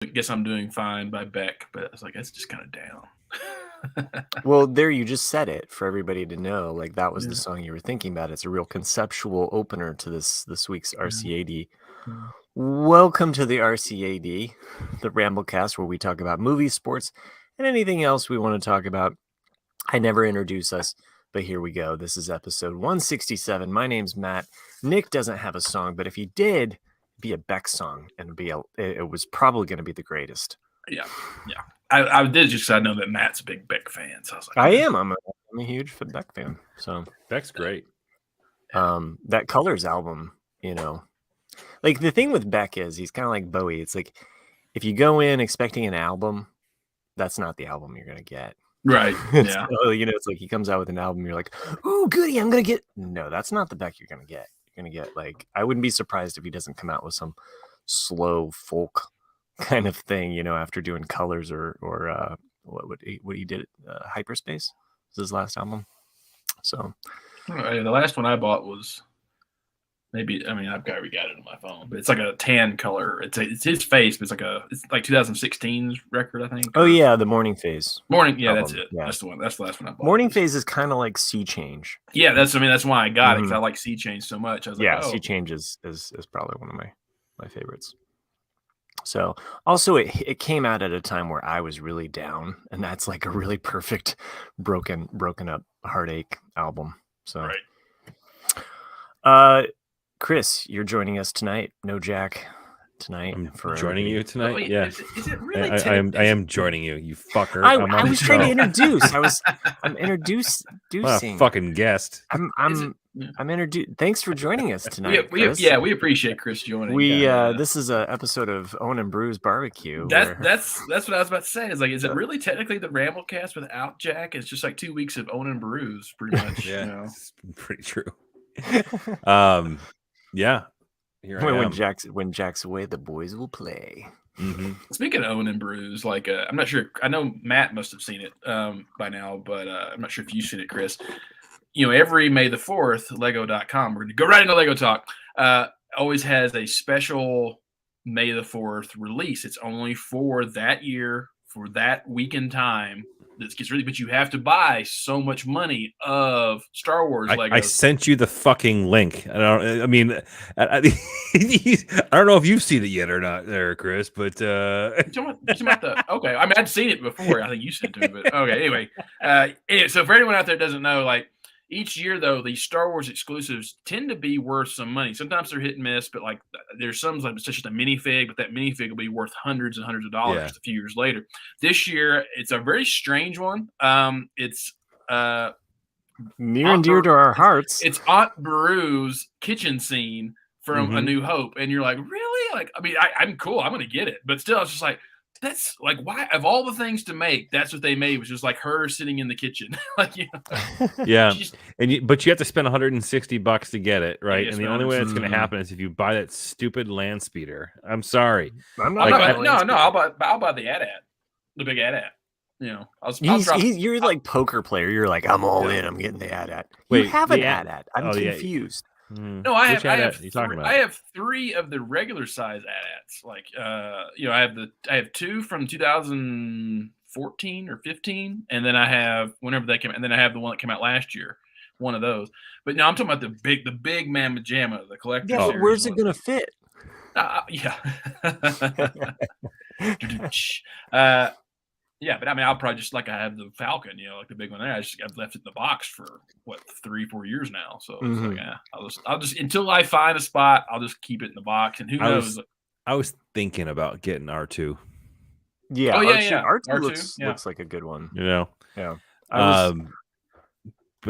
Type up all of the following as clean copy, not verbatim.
Guess I'm Doing Fine by Beck, but I was like, that's just kind of down. Well, there you just said it for everybody to know. Like that was Yeah. the song you were thinking about. It's a real conceptual opener to this week's RCAD. Welcome to the RCAD, the Ramblecast, where we talk about movies, sports, and anything else we want to talk about. I never introduce us, but here we go. This is episode 167. My name's Matt. Nick doesn't have a song, but if he did, it'd be a Beck song, and it was probably going to be the greatest. Yeah. I did just because I know that Matt's a big Beck fan, so I was like, I am. I'm a huge Beck fan. So Beck's great. That Colors album, like the thing with Beck is he's kind of like Bowie. It's like if you go in expecting an album, that's not the album you're gonna get. Right. Yeah. So, it's like he comes out with an album, you're like, ooh, goody, I'm gonna get. No, that's not the Beck you're gonna get. You're gonna get like, I wouldn't be surprised if he doesn't come out with some slow folk kind of thing, after doing Colors or what he did, Hyperspace was his last album. So the last one I bought was maybe, I've got it on my phone, but it's like a tan color. It's his face, but it's like 2016's record, I think. Oh yeah, the Morning Phase. Yeah, album. That's it. Yeah. That's the one. That's the last one I bought. Morning Phase is kind of like Sea Change. Yeah, that's why I got it, because I like Sea Change so much. I was like, Sea Change is probably one of my favorites. So also it came out at a time where I was really down, and that's like a really perfect broken up heartache album. So right. Chris, you're joining us tonight. No Jack tonight. I'm joining you tonight. Wait, yeah, is it really? I am joining you. You fucker. I was trying to introduce. I'm introducing. What a fucking guest. I'm introduced. Thanks for joining us tonight. We appreciate Chris joining. This is an episode of Owen and Brew's Barbecue. That's what I was about to say. Is it really technically the Ramblecast without Jack? It's just like 2 weeks of Owen and Brew's, pretty much. Yeah, it's pretty true. Yeah. When Jack's away, the boys will play. Mm-hmm. Speaking of Owen and Brews, I'm not sure. I know Matt must have seen it by now, but I'm not sure if you've seen it, Chris. Every May the 4th, Lego.com, we're going to go right into Lego talk, always has a special May the 4th release. It's only for that year, for that week in time. This gets really, but you have to buy so much money of Star Wars Legos. I sent you the fucking link. I don't know if you've seen it yet or not, there, Chris. But okay, I'd seen it before. I think you sent it to me. But okay, anyway. So for anyone out there that doesn't know, each year though, these Star Wars exclusives tend to be worth some money. Sometimes they're hit and miss, but there's some it's just a minifig, but that minifig will be worth hundreds and hundreds of dollars a few years later. This year, it's a very strange one. It's near and dear to our hearts. It's Aunt Beru's kitchen scene from A New Hope, and you're like, really? I'm cool. I'm gonna get it, but still, it's just like. That's why of all the things to make, that's what they made was just her sitting in the kitchen. Yeah. But you have to spend $160 to get it, right? And the only way that's going to happen is if you buy that stupid land speeder. I'm sorry. I'll buy the AT-AT, the big AT-AT. You're like poker player. You're like, I'm all in. I'm getting the AT-AT. You have an AT-AT. I'm confused. No, I have 3 of the regular size AT-ATs. I have 2 from 2014 or 15, and then I have whenever they came, and then I have the one that came out last year, one of those. But no, I'm talking about the big man pajama, the collector. Yeah, but where's it gonna fit? Yeah, but I'll probably just I have the Falcon, the big one there. I've left it in the box for 3-4 years now. So I'll just until I find a spot, I'll just keep it in the box. And who knows? I was thinking about getting R2. Yeah. R2 looks like a good one. Yeah. But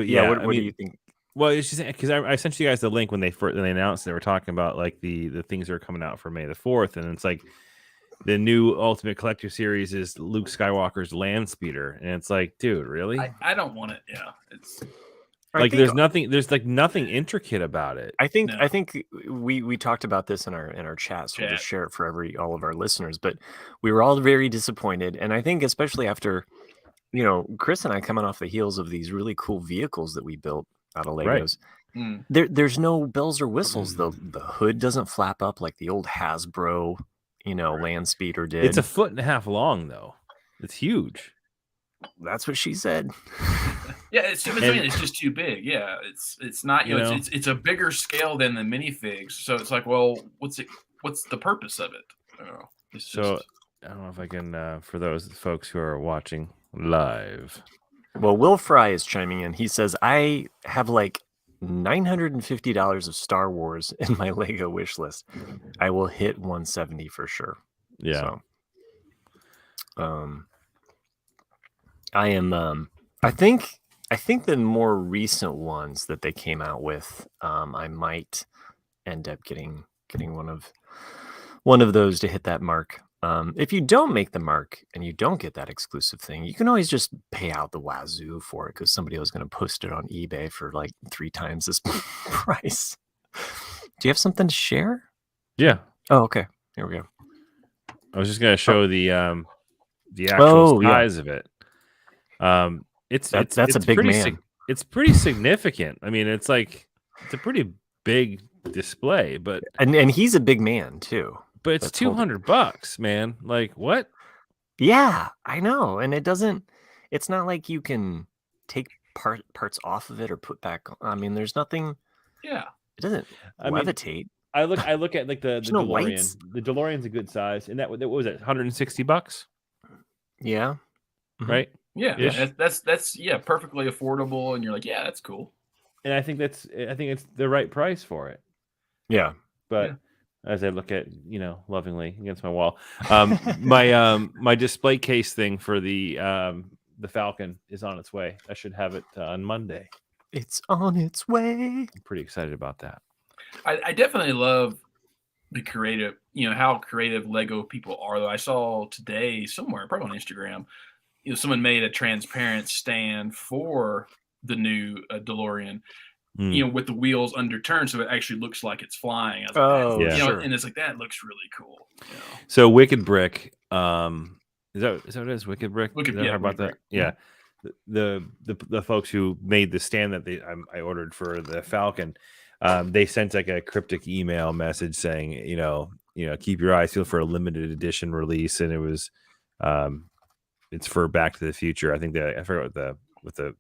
yeah, what do you think? Well, it's just because I sent you guys the link when they announced they were talking about the things that are coming out for May the 4th, and it's like. The new Ultimate Collector Series is Luke Skywalker's land speeder, and it's like, dude, really? I don't want it. Yeah, it's there's nothing intricate about it. I think we talked about this in our chat, so we'll just share it for all of our listeners. But we were all very disappointed, and I think especially after, Chris and I coming off the heels of these really cool vehicles that we built out of Legos. Right. There's no bells or whistles. The hood doesn't flap up like the old Hasbro Landspeeder did. It's a 1.5 feet long, though. It's huge. That's what she said. Yeah, it's just too big. Yeah, it's not. It's a bigger scale than the minifigs. So it's like, well, what's the purpose of it? I don't know. I don't know if I can for those folks who are watching live. Well, Will Fry is chiming in. He says, I have like $950 of Star Wars in my Lego wish list. I will hit 170 for sure. Yeah. So, I am. I think the more recent ones that they came out with, I might end up getting one of those to hit that mark. If you don't make the mark and you don't get that exclusive thing, you can always just pay out the wazoo for it because somebody was going to post it on eBay for like 3 times this price. Do you have something to share? Yeah. Oh, okay. Here we go. I was just going to show the actual size of it. It's a big man. It's pretty significant. I mean, it's a pretty big display, but and he's a big man too. But it's $200, man. Like what? Yeah, I know. And it's not like you can take parts off of it or put back on. I mean, there's nothing. Yeah. It doesn't levitate. I look at like the no DeLorean. lights. The DeLorean's a good size. And what was it? $160? Yeah. Right? Yeah. That's perfectly affordable. And you're like, yeah, that's cool. And I think it's the right price for it. Yeah. But as I look at, lovingly against my wall, my display case thing for the Falcon is on its way. I should have it on Monday. It's on its way. I'm pretty excited about that. I definitely love the creative, how creative Lego people are. Though I saw today somewhere, probably on Instagram, someone made a transparent stand for the new DeLorean. With the wheels underturned, so it actually looks like it's flying. Sure. And it's like that looks really cool. So Wicked Brick, is that what it is? Wicked Brick. How about that? Yeah. The folks who made the stand that I ordered for the Falcon, they sent like a cryptic email message saying, keep your eyes peeled for a limited edition release, and it was, it's for Back to the Future. I think I forgot what the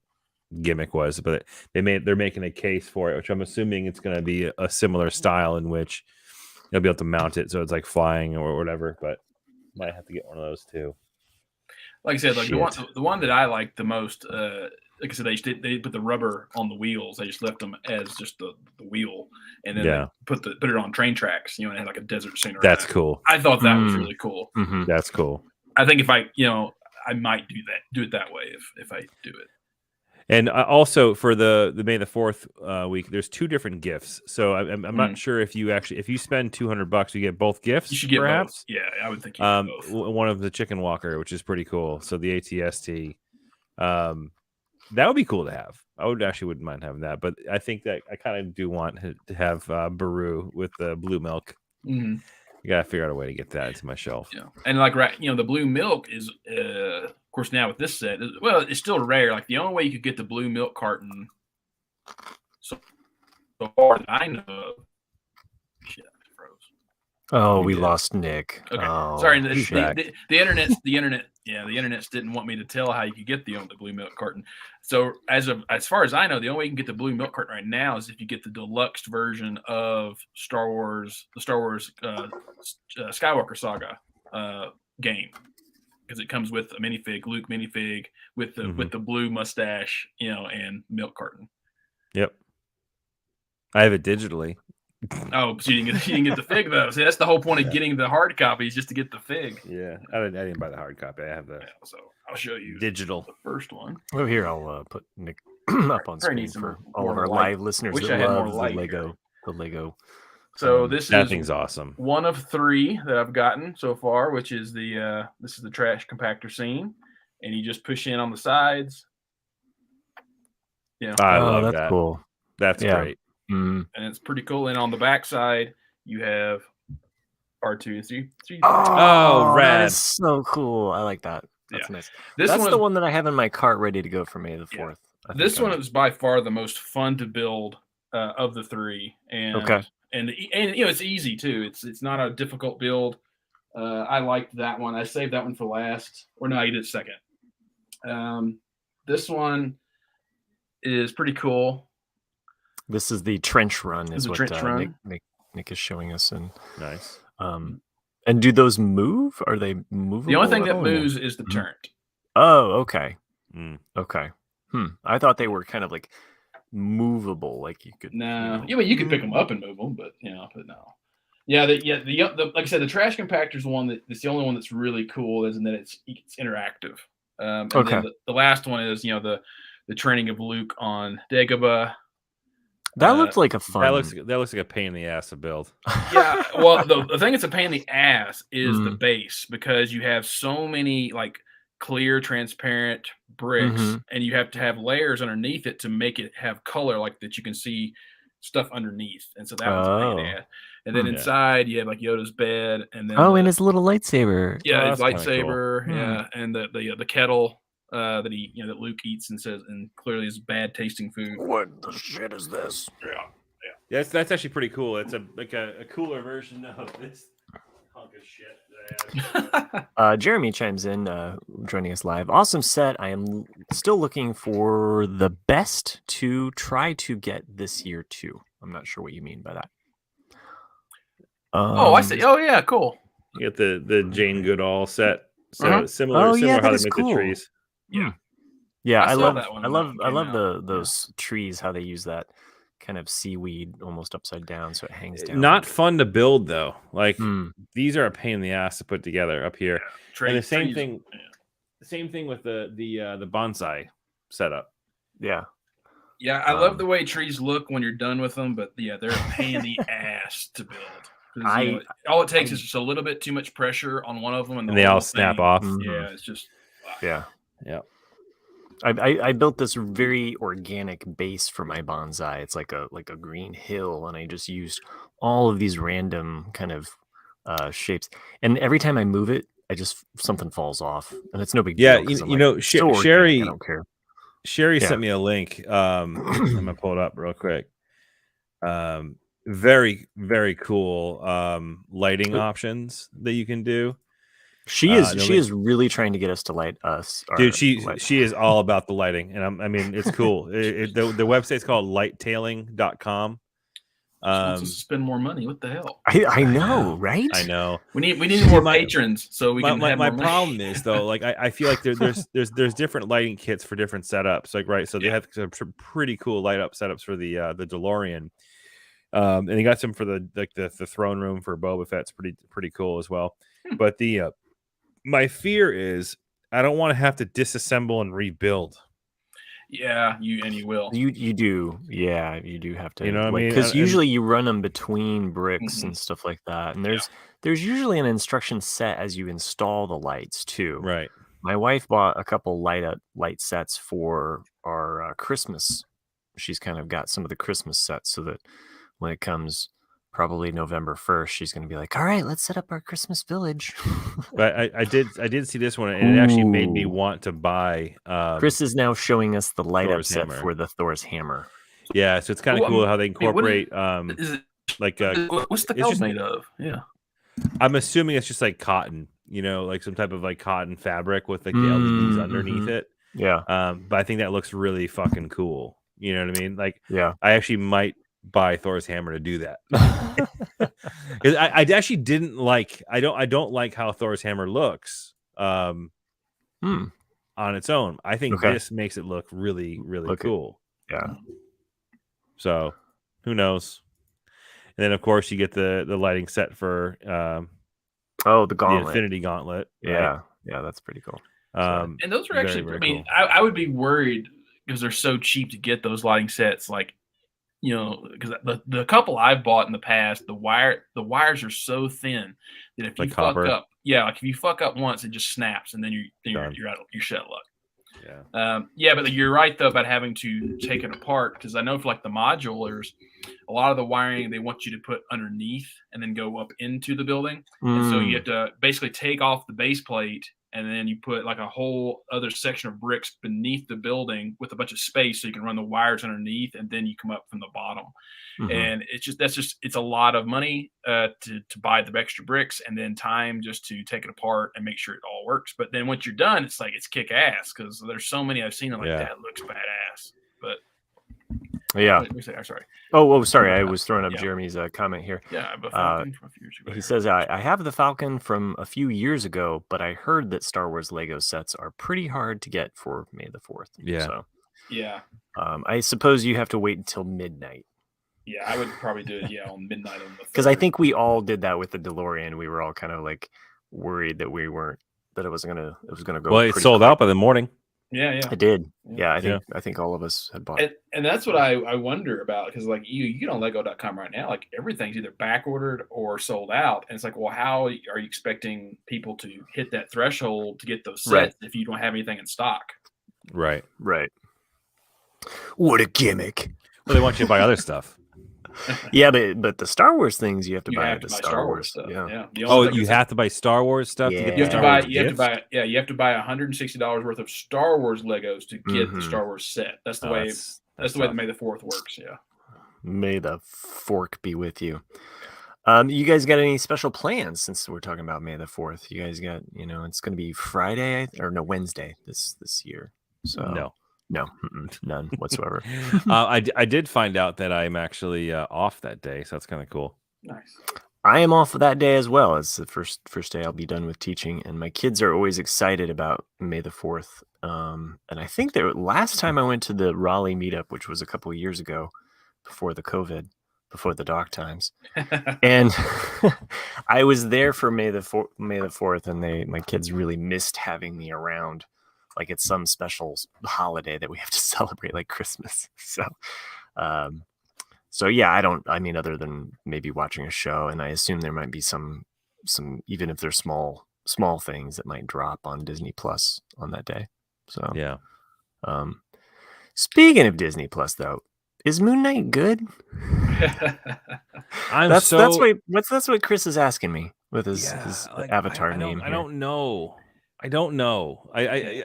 gimmick was, but they're making a case for it, which I'm assuming it's going to be a similar style in which you'll be able to mount it so it's like flying or whatever. But might have to get one of those too. Like I said, the one that I like the most, like I said, they put the rubber on the wheels. They just left them as just the wheel, and then they put it on train tracks. And it had like a desert scene. That's cool. I thought that was really cool. Mm-hmm. That's cool. I think if I might do it that way if I do it. And also for the May the 4th week, there's 2 different gifts. So I'm not sure if you spend $200, you get both gifts. You should get perhaps. Both. Yeah, I would think you get both. One of the Chicken Walker, which is pretty cool. So the ATST, that would be cool to have. I wouldn't mind having that. But I think that I kind of do want to have Baru with the blue milk. Mm-hmm. You gotta figure out a way to get that into my shelf. Yeah, and the blue milk is, of course, now with this set, it's still rare. Like the only way you could get the blue milk carton, so far that I know of. Shit, I froze. Oh, we lost Nick. Okay, oh, sorry. The internet's didn't want me to tell how you could get the blue milk carton. So as far as I know, the only way you can get the blue milk carton right now is if you get the deluxe version of the Star Wars Skywalker Saga game, because it comes with a Luke minifig with the blue mustache, and milk carton. Yep, I have it digitally. Oh, so you didn't get the fig though. See, that's the whole point of getting the hard copy, is just to get the fig. Yeah, I didn't buy the hard copy. I have the. Yeah, so I'll show you digital. The first one. Oh, here I'll put Nick up on screen for all of our live listeners that love the Lego. So that thing's awesome. One of 3 that I've gotten so far, which is this is the trash compactor scene, and you just push in on the sides. Yeah, I love that. That's cool. That's great. Mm-hmm. And it's pretty cool. And on the back side, you have R2 and 3. Oh, rad! That is so cool. I like that. That's nice. That's the one that I have in my cart ready to go for May the 4th. Yeah. This one is by far the most fun to build of the 3, and it's easy too. It's not a difficult build. I liked that one. I saved that one for last. Or no, you did second. This one is pretty cool. This is the trench run, is The what trench run. Nick is showing us. And Nice. and do those move? Are they movable? The only thing that at all? moves is the turret. Oh, okay. Mm. Okay. I thought they were kind of like movable, like you could. No, yeah, but you could pick them up and move them, but but no. Yeah, the like I said, the trash compactor is the one that's the only one that's really cool, is in that it's interactive. And Okay. then the last one is the training of Luke on Dagobah. That looked like a fun. That looks like a pain in the ass to build. Yeah, well, the thing that's a pain in the ass is the base, because you have so many like clear, transparent bricks, and you have to have layers underneath it to make it have color, like that you can see stuff underneath, and so that one's a pain in the ass. And then inside you have like Yoda's bed, and then and his little lightsaber. Yeah, his that's kinda lightsaber, cool. yeah, and the kettle that that Luke eats and says, and clearly is bad tasting food. What the shit is this? Yeah, that's actually pretty cool. It's a cooler version of this hunk of shit that I had. Jeremy chimes in, joining us live. Awesome set. I am still looking for the best to try to get this year too. I'm not sure what you mean by that. I see. Oh yeah, cool. You get the Jane Goodall set. So similar how they make the trees. Yeah, I love that one. I love those trees, how they use that kind of seaweed almost upside down so it hangs down. Not fun to build though. Like these are a pain in the ass to put together up here. And the same thing with the bonsai setup. Yeah. Yeah, I love the way trees look when you're done with them, but yeah, they're a pain in the ass to build. All it takes is just a little bit too much pressure on one of them, and they all snap off. Yeah, it's just yeah. I built this very organic base for my bonsai. It's like a green hill, and I just used all of these random kind of shapes. And every time I move it, something falls off, and it's no big deal. Sherry. I don't care. Sherry sent me a link. I'm gonna pull it up real quick. Very, very cool lighting options that you can do. She is really trying to get us to light us. Dude, she is all about the lighting, and I mean it's cool. The website's called lighttailing.com. Wants us to spend more money. What the hell? I know, right? I know. We need more patrons so we can have my more problem money. is though, like I feel like there's different lighting kits for different setups. Like so they have some pretty cool light up setups for the DeLorean. And they got some for the throne room for Boba Fett's pretty cool as well. But my fear is I don't want to have to disassemble and rebuild. Yeah, you will. You do. Yeah, you do have to. You know what I mean? Because usually you run them between bricks and stuff like that. And there's usually an instruction set as you install the lights too. Right. My wife bought a couple light sets for our Christmas. She's kind of got some of the Christmas sets so that when it comes probably November 1st, she's going to be like, all right, let's set up our Christmas village. But I did see this one, and it actually made me want to buy. Chris is now showing us the light Thor's up set hammer. for the Thor's hammer. Yeah, so it's kind of cool how they incorporate is it, like what's the belt made of? Yeah, I'm assuming it's just like cotton, like some type of like cotton fabric with like the LEDs underneath it. Yeah. But I think that looks really fucking cool. You know what I mean? Like, yeah, I actually might buy Thor's hammer to do that. Because I actually didn't like. I don't like how Thor's hammer looks on its own. I think this makes it look really, really cool. Yeah. So who knows? And then of course you get the lighting set for the gauntlet, the Infinity Gauntlet. Right? Yeah, that's pretty cool. And those are actually. Very cool. I would be worried because they're so cheap to get those lighting sets. Like, because the couple I've bought in the past, the wires are so thin that if you fuck up, if you fuck up once, it just snaps, and then you're out, you're shut luck. Yeah. But you're right though about having to take it apart, because I know for like the modulars, a lot of the wiring they want you to put underneath and then go up into the building, and so you have to basically take off the base plate and then you put like a whole other section of bricks beneath the building with a bunch of space so you can run the wires underneath, and then you come up from the bottom. And it's a lot of money to buy the extra bricks, and then time just to take it apart and make sure it all works. But then once you're done, it's like it's kick ass, because there's so many I've seen that that looks badass. But yeah, sorry. Sorry, I was throwing up Jeremy's comment here. Yeah, but Falcon from a few years ago. He says, I have the Falcon from a few years ago, but I heard that Star Wars Lego sets are pretty hard to get for May the 4th. Yeah. So yeah, I suppose you have to wait until midnight. Yeah, I would probably do it. Yeah, on midnight on the. Because I think we all did that with the DeLorean. We were all kind of like worried that it was gonna go. Well, it sold out by the morning. Yeah, it did. Yeah, I think all of us had bought it. And that's what I wonder about, because like you get on Lego.com right now, like everything's either back ordered or sold out, and it's like, well, how are you expecting people to hit that threshold to get those sets if you don't have anything in stock? Right. What a gimmick! Well, they want you to buy other stuff. Yeah, but the Star Wars things you have to buy the Star Wars stuff. Yeah. You have to buy Star Wars stuff to get you the have to buy $160 worth of Star Wars Legos to get the Star Wars set. That's the way that's the way that May the 4th works. Yeah. May the fork be with you. You guys got any special plans since we're talking about May the 4th? You guys got, it's going to be Friday or Wednesday this year. So No, none whatsoever. I did find out that I'm actually off that day, so that's kind of cool. Nice. I am off that day as well. It's the first day I'll be done with teaching, and my kids are always excited about May the 4th. And I think last time I went to the Raleigh meetup, which was a couple of years ago, before the COVID, before the dark times, and I was there for May the 4th, and my kids really missed having me around. Like it's some special holiday that we have to celebrate, like Christmas. So yeah, other than maybe watching a show, and I assume there might be some, even if they're small things that might drop on Disney Plus on that day. So yeah. Speaking of Disney Plus, though, is Moon Knight good? That's what Chris is asking me with his avatar name. I don't know. I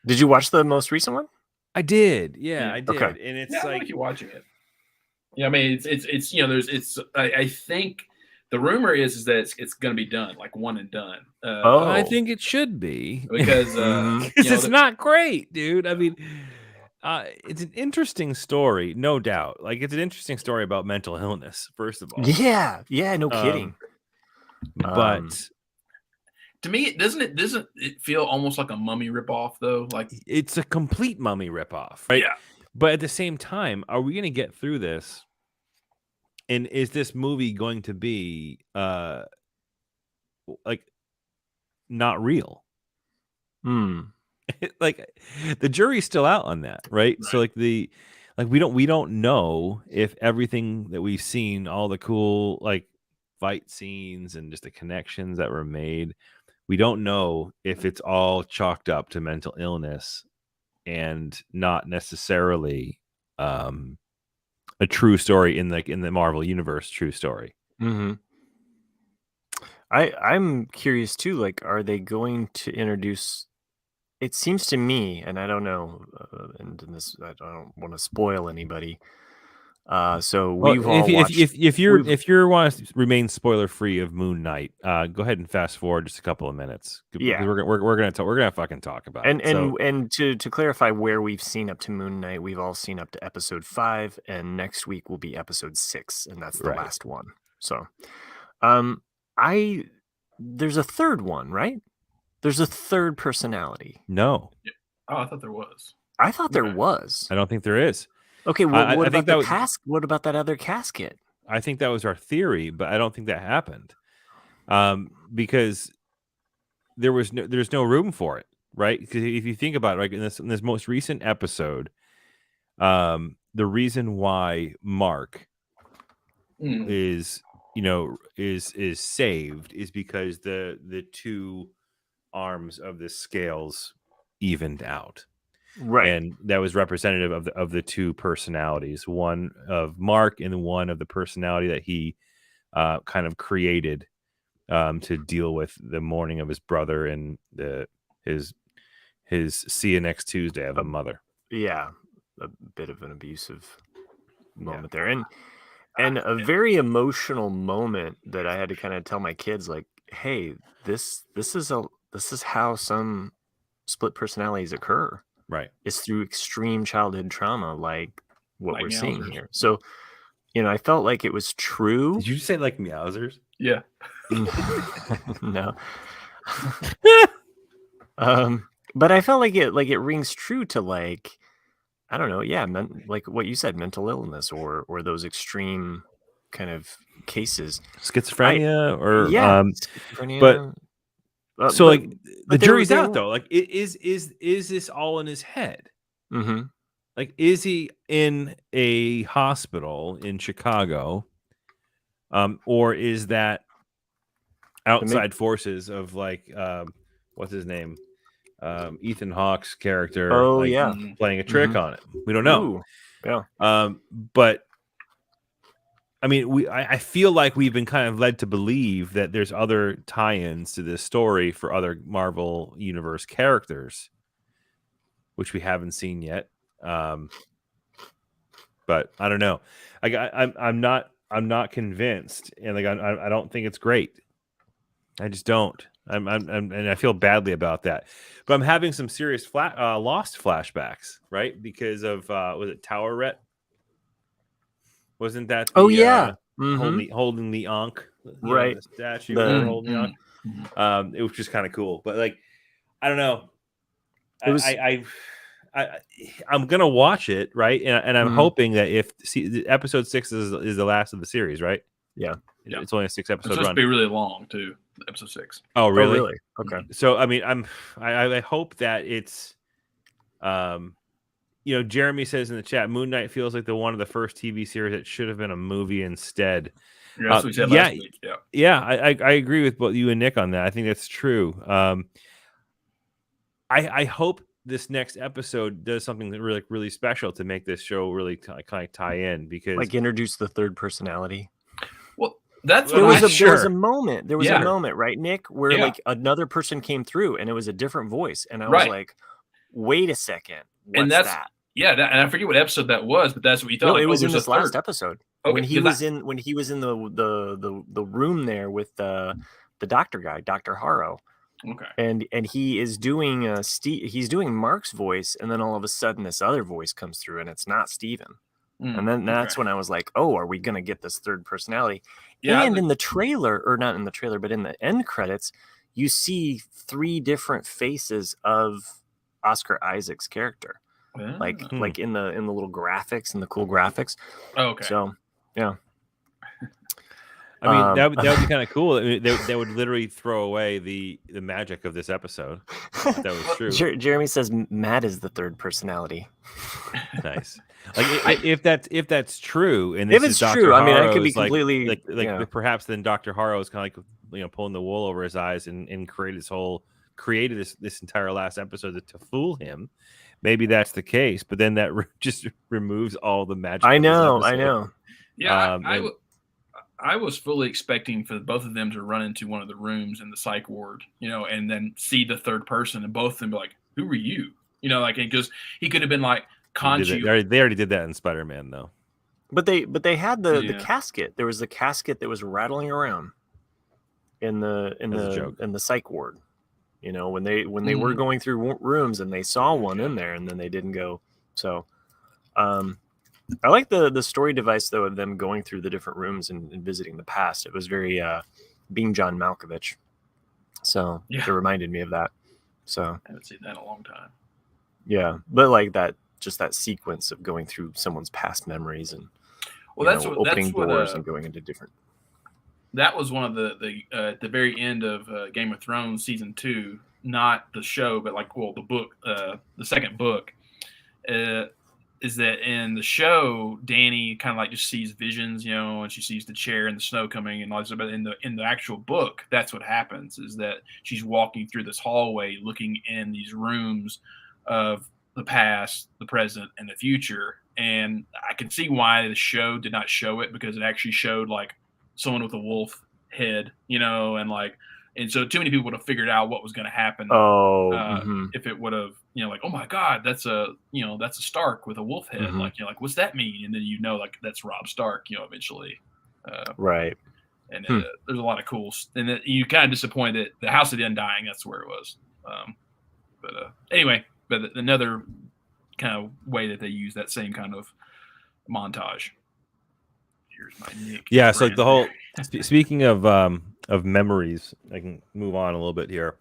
Did you watch the most recent one? I did. Yeah, I did. Okay. And it's I like you watching it. Yeah, I mean, it's I think the rumor is that it's going to be done, like one and done. I think it should be, because it's not great, dude. I mean, it's an interesting story, no doubt. Like it's an interesting story about mental illness, first of all. Yeah, no kidding. But to me, doesn't it feel almost like a Mummy ripoff, though? Like it's a complete Mummy ripoff, right? Yeah. But at the same time, are we going to get through this? And is this movie going to be like not real? Like the jury's still out on that, right? So like we don't know if everything that we've seen, all the cool like fight scenes and just the connections that were made, we don't know if it's all chalked up to mental illness and not necessarily a true story in the Marvel universe, true story. Mm-hmm. I'm curious too. Like, are they going to introduce? It seems to me, and I don't know, and in this I don't want to spoil anybody. So we've all watched. If you want to remain spoiler free of Moon Knight, go ahead and fast forward just a couple of minutes. Yeah, we're gonna fucking talk about it. And to clarify where we've seen up to Moon Knight, we've all seen up to episode 5, and next week will be episode 6, and that's the last one. So, there's a third one, right? There's a third personality. No. Oh, I thought there was. I thought there was. I don't think there is. Okay, well, what about what about that other casket? I think that was our theory, but I don't think that happened. Because there's no room for it, right? Because if you think about it, right, in this most recent episode, the reason why Mark is saved is because the two arms of the scales evened out. Right. And that was representative of the two personalities, one of Mark and one of the personality that he kind of created to deal with the mourning of his brother and his see you next Tuesday of a mother. Yeah, a bit of an abusive moment there, and a very emotional moment that I had to kind of tell my kids, like, hey, this is how some split personalities occur. Right. It's through extreme childhood trauma, like what Like we're seeing Meowsers. here. So, I felt like it was true. Did you say like Meowsers? Yeah. No. But I felt like it rings true to, like, I don't know, yeah, like what you said, mental illness or those extreme kind of cases. Schizophrenia Schizophrenia. But so like the but jury's they out were- though. Like is this all in his head? Mhm. Like is he in a hospital in Chicago? Or is that outside forces of like what's his name? Ethan Hawke's character playing a trick on it. We don't know. Ooh, yeah. But I mean, I feel like we've been kind of led to believe that there's other tie-ins to this story for other Marvel Universe characters, which we haven't seen yet. But I don't know. Like I'm not convinced, and like I don't think it's great. I just don't. I'm and I feel badly about that. But I'm having some serious Lost flashbacks, right? Because of was it Tower Ret? Wasn't that the holding the Ankh, right? The statue holding the Ankh? It was just kind of cool. But like, I don't know. I'm gonna watch it, right? And I'm hoping that if episode 6 is the last of the series, right? Yeah. It's only a 6 episode It's supposed run. to be really long too. Episode 6. Oh, really? Oh, really? Okay. So I mean, I hope that it's Jeremy says in the chat, Moon Knight feels like one of the first TV series that should have been a movie instead. Yeah, that's what we said last week. Yeah, I agree with both you and Nick on that. I think that's true. I hope this next episode does something that really special to make this show really kind of tie in, because like introduce the third personality. Well, that's there was a moment. There was a moment, right, Nick, where like another person came through and it was a different voice, and I was like, "Wait a second, what's that?" Yeah, and I forget what episode that was, but that's what you thought. No, like, it was in this last episode when he was in the room there with the doctor guy, Dr. Harrow. Okay. And he is doing he's doing Mark's voice, and then all of a sudden this other voice comes through, and it's not Steven. And then that's when I was like, oh, are we gonna get this third personality? Yeah. And in the trailer, or not in the trailer, but in the end credits, you see 3 different faces of Oscar Isaac's character. Like in the little graphics and the cool graphics. Oh, okay. So yeah. I mean, that would be kind of cool. I mean, they would literally throw away the magic of this episode. If that was true. Jeremy says Matt is the third personality. Nice. Like if that's true, and if it's true, I mean, I could be completely like perhaps then Dr. Harrow is kind of like pulling the wool over his eyes and created this entire last episode to fool him. Maybe that's the case, but then that just removes all the magic. I know. Yeah, I was fully expecting for both of them to run into one of the rooms in the psych ward, and then see the third person, and both of them be like, "Who are you?" Because he could have been like, They already did that in Spider-Man, though. But they had the casket. There was the casket that was rattling around in the psych ward. When they were going through rooms, and they saw one in there, and then they didn't go. So, I like the story device though of them going through the different rooms and visiting the past. It was very being John Malkovich. So it reminded me of that. So I haven't seen that in a long time. Yeah, but like that sequence of going through someone's past memories and opening doors and going into different. That was one of the at the very end of Game of Thrones season 2, not the show, but the book, the second book, is that in the show, Dany kind of just sees visions, and she sees the chair and the snow coming and all this. But in the actual book, that's what happens, is that she's walking through this hallway, looking in these rooms of the past, the present, and the future. And I can see why the show did not show it, because it actually showed someone with a wolf head, and so too many people would have figured out what was going to happen. If it would have, like, oh my God, that's a Stark with a wolf head. Mhm. Like, what's that mean? And then like that's Robb Stark, eventually. Right. And there's a lot of cool, and you kind of disappointed that the House of the Undying, that's where it was. Anyway, but another kind of way that they use that same kind of montage. Here's my Nick. Yeah, so like the whole speaking of memories, I can move on a little bit here.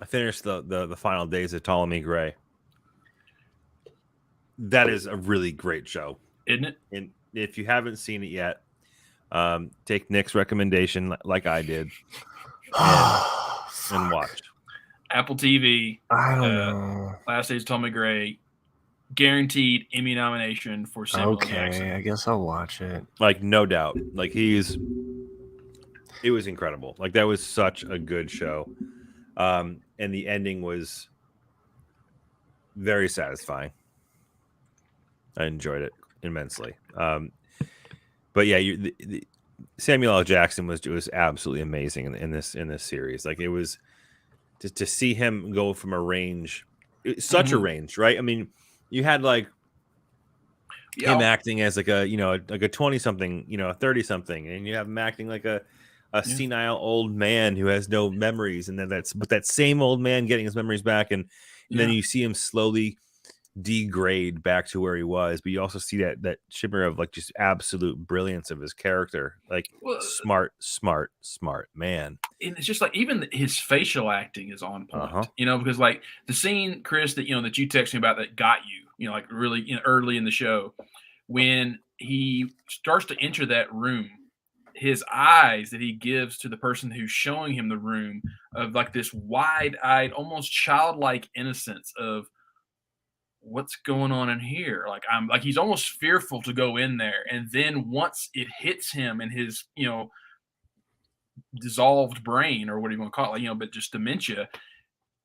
I finished the final days of Ptolemy Gray. That is a really great show, isn't it? And if you haven't seen it yet, take Nick's recommendation like I did and watch. Apple TV. I don't know. Last Days of Ptolemy Gray. Guaranteed Emmy nomination for Samuel Jackson. I guess I'll watch it. Like, no doubt. Like, it was incredible. Like, that was such a good show. And the ending was very satisfying. I enjoyed it immensely. But yeah, Samuel L. Jackson was absolutely amazing in this series. Like, it was to see him go from a range, such a range, right? I mean, you had like him acting as like a 20-something, a 30-something, and you have him acting like a senile old man who has no memories, and then that same old man getting his memories back, and then you see him slowly degrade back to where he was, but you also see that shimmer of like just absolute brilliance of his character, like smart man. And it's just like even his facial acting is on point, because like the scene, Chris, that that you texted me about that got you, like really early in the show, when he starts to enter that room, his eyes that he gives to the person who's showing him the room of like this wide-eyed, almost childlike innocence of what's going on in here. Like he's almost fearful to go in there. And then once it hits him in his, dissolved brain, or what do you want to call it, but just dementia,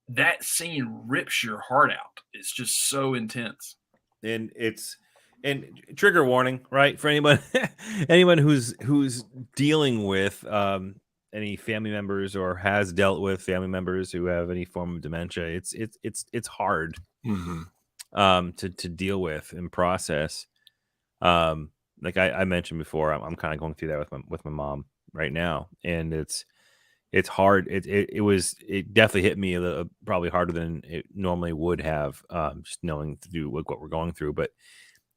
that scene rips your heart out. It's just so intense. And trigger warning, right? For anyone who's dealing with any family members or has dealt with family members who have any form of dementia, it's hard. To deal with and process. Like I mentioned before, I'm kind of going through that with my mom right now, and it's hard. It definitely hit me probably harder than it normally would have, just knowing through what we're going through. But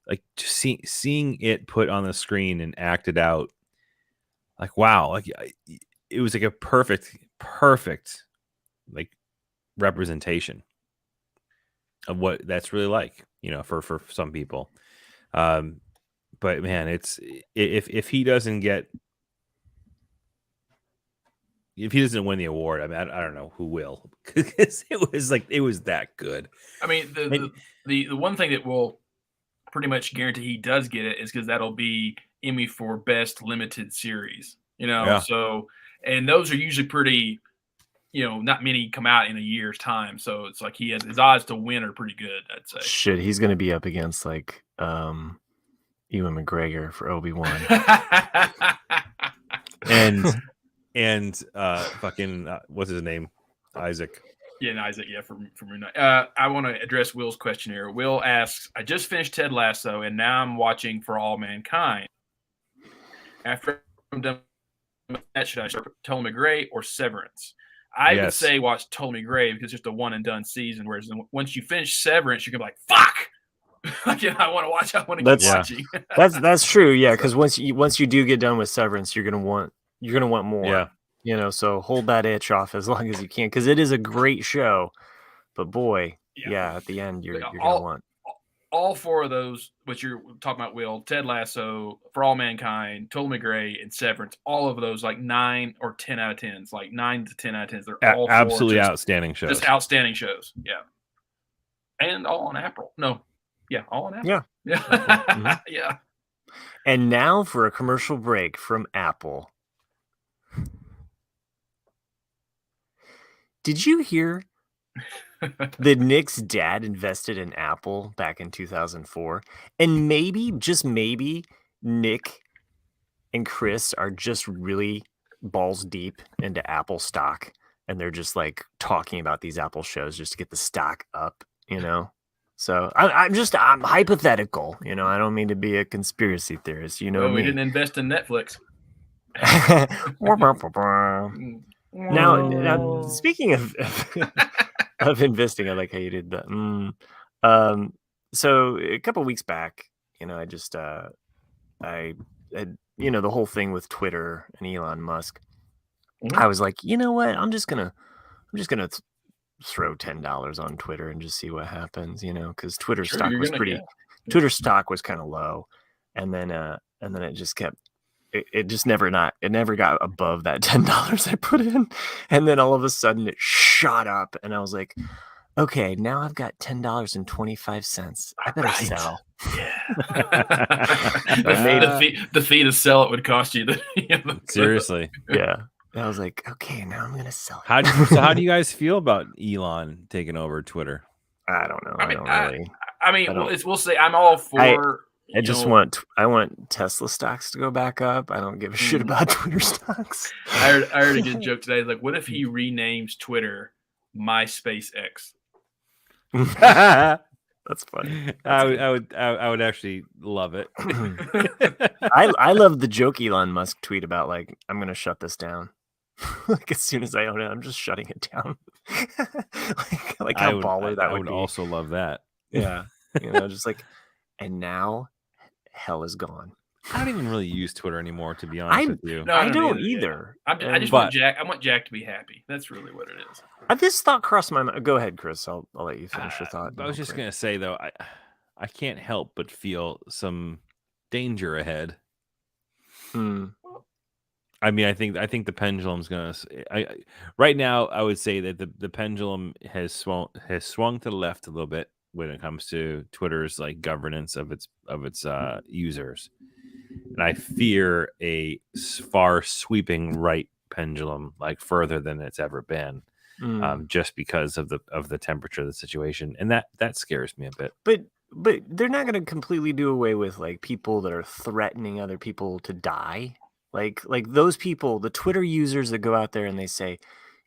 like just seeing it put on the screen and acted out, like wow, like it was like a perfect like representation of what that's really like, for some people. But man, it's if he doesn't win the award, I mean, I don't know who will, because it was that good. I mean, the one thing that will pretty much guarantee he does get it is because that'll be Emmy for best limited series, So, and those are usually pretty, not many come out in a year's time. So it's like his odds to win are pretty good, I'd say. Shit, he's going to be up against like Ewan McGregor for Obi-Wan. and fucking what's his name? Isaac. Yeah, Isaac. Yeah, from Moon Knight. I want to address Will's question here. Will asks, I just finished Ted Lasso, and now I'm watching For All Mankind. After I'm done with that, should I start Ptolemy Gray or Severance? I would say watch Ptolemy Gray because it's just a one and done season. Whereas once you finish Severance, you can be like, fuck. I want to watch. I want to keep watching. That's true. Yeah, because once you do get done with Severance, you're gonna want more. Yeah. So hold that itch off as long as you can, because it is a great show. But boy, at the end you're gonna want all four of those. What you're talking about, Will, Ted Lasso, For All Mankind, Ptolemy Gray, and Severance. All of those like 9 or 10 out of 10s, like 9 to 10 out of 10s. They're all absolutely outstanding shows. Just outstanding shows. Yeah, and all on Apple. No, yeah, all on Apple. Yeah. Mm-hmm. Yeah. And now for a commercial break from Apple. Did you hear that Nick's dad invested in Apple back in 2004? And maybe, just maybe, Nick and Chris are just really balls deep into Apple stock, and they're just like talking about these Apple shows just to get the stock up, you know. So I'm hypothetical, you know. I don't mean to be a conspiracy theorist, you know Well, we me. didn't invest in Netflix. now, speaking of investing, I like how you did that. So a couple weeks back, you know, I had, you know, the whole thing with Twitter and Elon Musk. Mhm. I was like, you know what? I'm just gonna throw $10 on Twitter and just see what happens, you know, because Twitter Sure, stock you're was gonna, yeah. Twitter stock was kind of low, and then it just kept. It just never got above that $10 I put in, and then all of a sudden it shot up, and I was like, okay, now I've got $10.25. I better Right. sell. Yeah. The fee to sell it would cost you Seriously. Yeah. And I was like, okay, now I'm gonna sell it. How do you guys feel about Elon taking over Twitter? I don't know. We'll say I'm all for. I want Tesla stocks to go back up. I don't give a shit about Twitter stocks. I heard a good joke today. Like, what if he renames Twitter MySpace X? That's funny. I would actually love it. I love the joke Elon Musk tweet about like, I'm gonna shut this down. Like as soon as I own it, I'm just shutting it down. like how baller that would be. I would also love that. Yeah. You know, just like, and now hell is gone. I don't even really use Twitter anymore, to be honest with you. No, I don't either. Yeah. I want Jack to be happy. That's really what it is. This thought crossed my mind. Go ahead, Chris. I'll let you finish your thought. I was just gonna say though, I can't help but feel some danger ahead. I mean, I think the pendulum's gonna. Right now, I would say that the pendulum has swung to the left a little bit when it comes to Twitter's like governance of its users, and I fear a far sweeping right pendulum, like further than it's ever been, just because of the temperature of the situation, and that scares me a bit. But they're not going to completely do away with like people that are threatening other people to die. Like those people, the Twitter users that go out there and they say,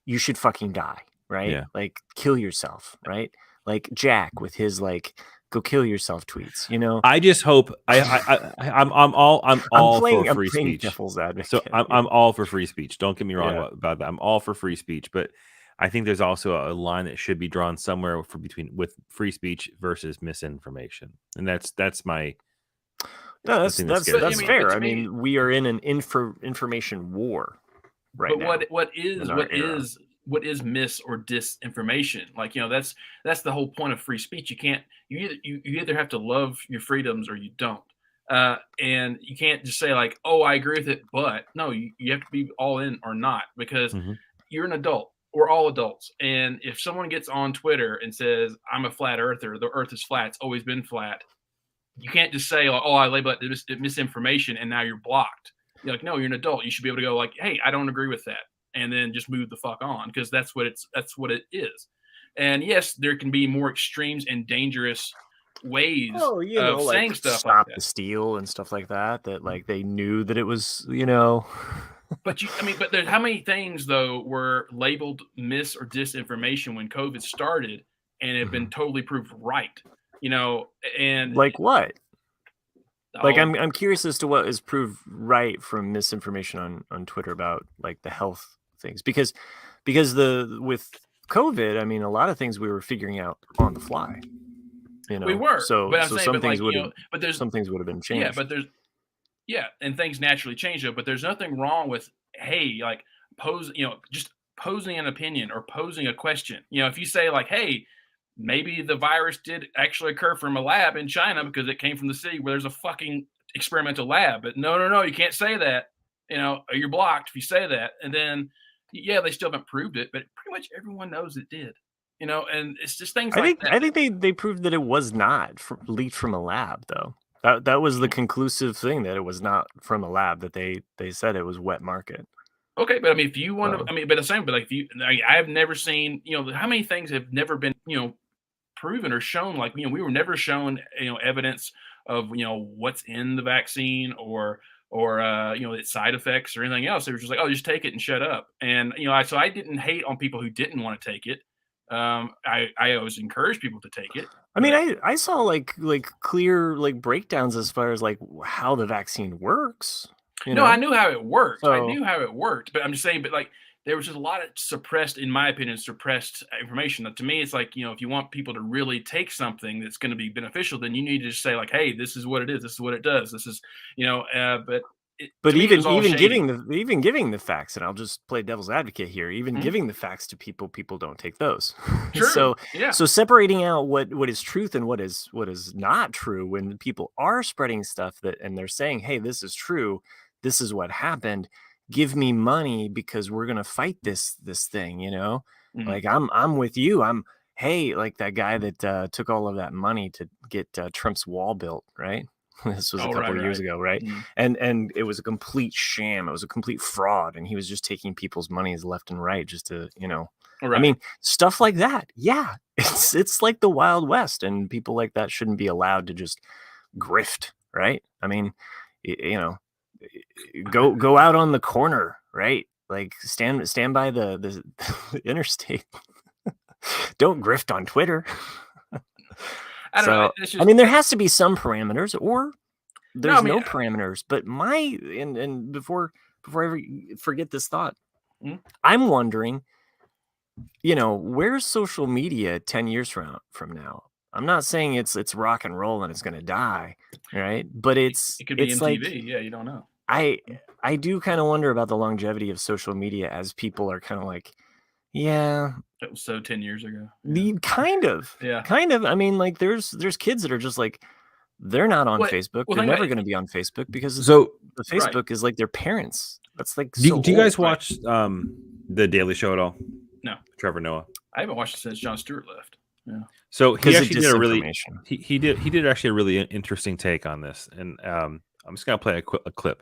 you should fucking die, right? Yeah. Like kill yourself, right? Like Jack with his like go kill yourself tweets, you know. I just hope I'm all for free speech. Devil's advocate. So I'm all for free speech. Don't get me wrong about that. I'm all for free speech, but I think there's also a line that should be drawn somewhere with free speech versus misinformation, and that's my. No, that's fair. I mean, we are in an information war right now. But what is mis or disinformation? Like, you know, that's the whole point of free speech. You either have to love your freedoms or you don't. And you can't just say like, oh, I agree with it, but no, you have to be all in or not, because you're an adult. We're all adults. And if someone gets on Twitter and says, I'm a flat earther, the earth is flat, it's always been flat, you can't just say, oh, I label it misinformation and now you're blocked. You're like, no, you're an adult. You should be able to go like, hey, I don't agree with that. And then just move the fuck on, because that's what it is. And yes, there can be more extremes and dangerous ways of saying stuff stop like that. The steal and stuff like that like they knew that it was, you know. But there's how many things though were labeled mis or disinformation when COVID started and have been totally proved right, you know, and like what? Like I'm curious as to what is proved right from misinformation on Twitter about like the health things, because with COVID, I mean, a lot of things we were figuring out on the fly. You know, we were. So some things would have been changed. Yeah, and things naturally change though. But there's nothing wrong with like just posing an opinion or posing a question. You know, if you say like, hey, maybe the virus did actually occur from a lab in China because it came from the city where there's a fucking experimental lab. But no, you can't say that. You know, you're blocked if you say that. And then, yeah, they still haven't proved it, but pretty much everyone knows it did. You know, and it's just things like that. I think they proved that it was not leaked from a lab, though. That was the conclusive thing, that it was not from a lab, that they said it was wet market. Okay, but I mean, if you want to, but the same, but like I've never seen, you know, how many things have never been, you know, proven or shown. Like, you know, we were never shown, you know, evidence of, you know, what's in the vaccine or or its side effects or anything else. They were just like, oh, just take it and shut up. And so I didn't hate on people who didn't want to take it. I always encourage people to take it. I mean, I saw like clear like breakdowns as far as like how the vaccine works. No, I knew how it worked. I So- knew how it worked, but I'm just saying, but like there was just a lot of suppressed, in my opinion, suppressed information. To me, it's like, if you want people to really take something that's going to be beneficial, then you need to just say like, hey, this is what it is. This is what it does. This is, But to me, it was all even shady. giving the facts, and I'll just play devil's advocate here. Even Mhm. giving the facts to people don't take those. True. So Yeah. so separating out what is truth and what is not true, when people are spreading stuff and they're saying, hey, this is true, this is what happened, give me money because we're gonna fight this thing. Mhm. Like I'm with you. Hey, like that guy that took all of that money to get Trump's wall built, right? This was a couple of years ago, right? Mhm. And it was a complete sham. It was a complete fraud, and he was just taking people's monies left and right just to, Right. I mean, stuff like that. Yeah, it's like the Wild West, and people like that shouldn't be allowed to just grift, right? I mean, go out on the corner, right? Like stand by the interstate. Don't grift on Twitter. I don't know. It's just, I mean, there has to be some parameters, or there's I mean, no parameters. But and before I ever forget this thought, Mhm. I'm wondering, where's social media 10 years from now? I'm not saying it's rock and roll and it's going to die, right? But it could be it's MTV. like Yeah, you don't know. I do kind of wonder about the longevity of social media as people are kind of like, yeah, That was so 10 years ago. kind of. Yeah. I mean, like there's kids that are just like, they're not on Facebook. well, They're think never about going to be on Facebook because So the Facebook is like their parents. That's like do so you guys old. watch The Daily Show at all? No. Trevor Noah. I haven't watched it since Jon Stewart left. Yeah. So he 'Cause of actually did a really disinformation. he did actually a really interesting take on this, and I'm just gonna play a clip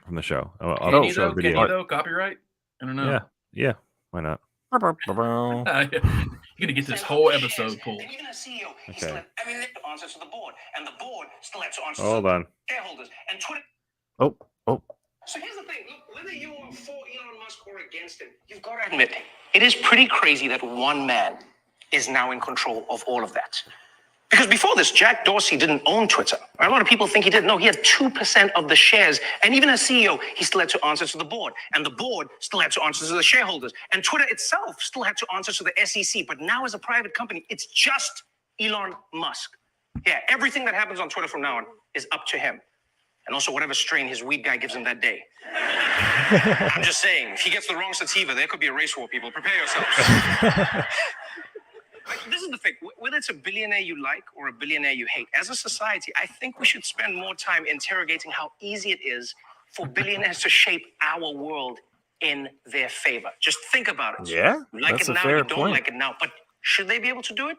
from the show. I'll Can you show a though? Can video. you though? Copyright? I don't know. Yeah, why not? You're gonna get this whole episode pulled. Okay. Answer to the board, and the board still has to answer Hold to on. shareholders. And Twitter. Oh. So here's the thing: look, whether you are for Elon Musk or against him, you've got to admit it is pretty crazy that one man is now in control of all of that. Because before this, Jack Dorsey didn't own Twitter. A lot of people think he did. No, he had 2% of the shares. And even as CEO, he still had to answer to the board. And the board still had to answer to the shareholders. And Twitter itself still had to answer to the SEC. But now as a private company, it's just Elon Musk. Yeah, everything that happens on Twitter from now on is up to him. And also whatever strain his weed guy gives him that day. I'm just saying, if he gets the wrong sativa, there could be a race war, people. Prepare yourselves. Like, this is the thing. Whether it's a billionaire you like or a billionaire you hate, as a society, I think we should spend more time interrogating how easy it is for billionaires to shape our world in their favor. Just think about it. Yeah, You like that's it a now, fair you don't point. like it now. But should they be able to do it?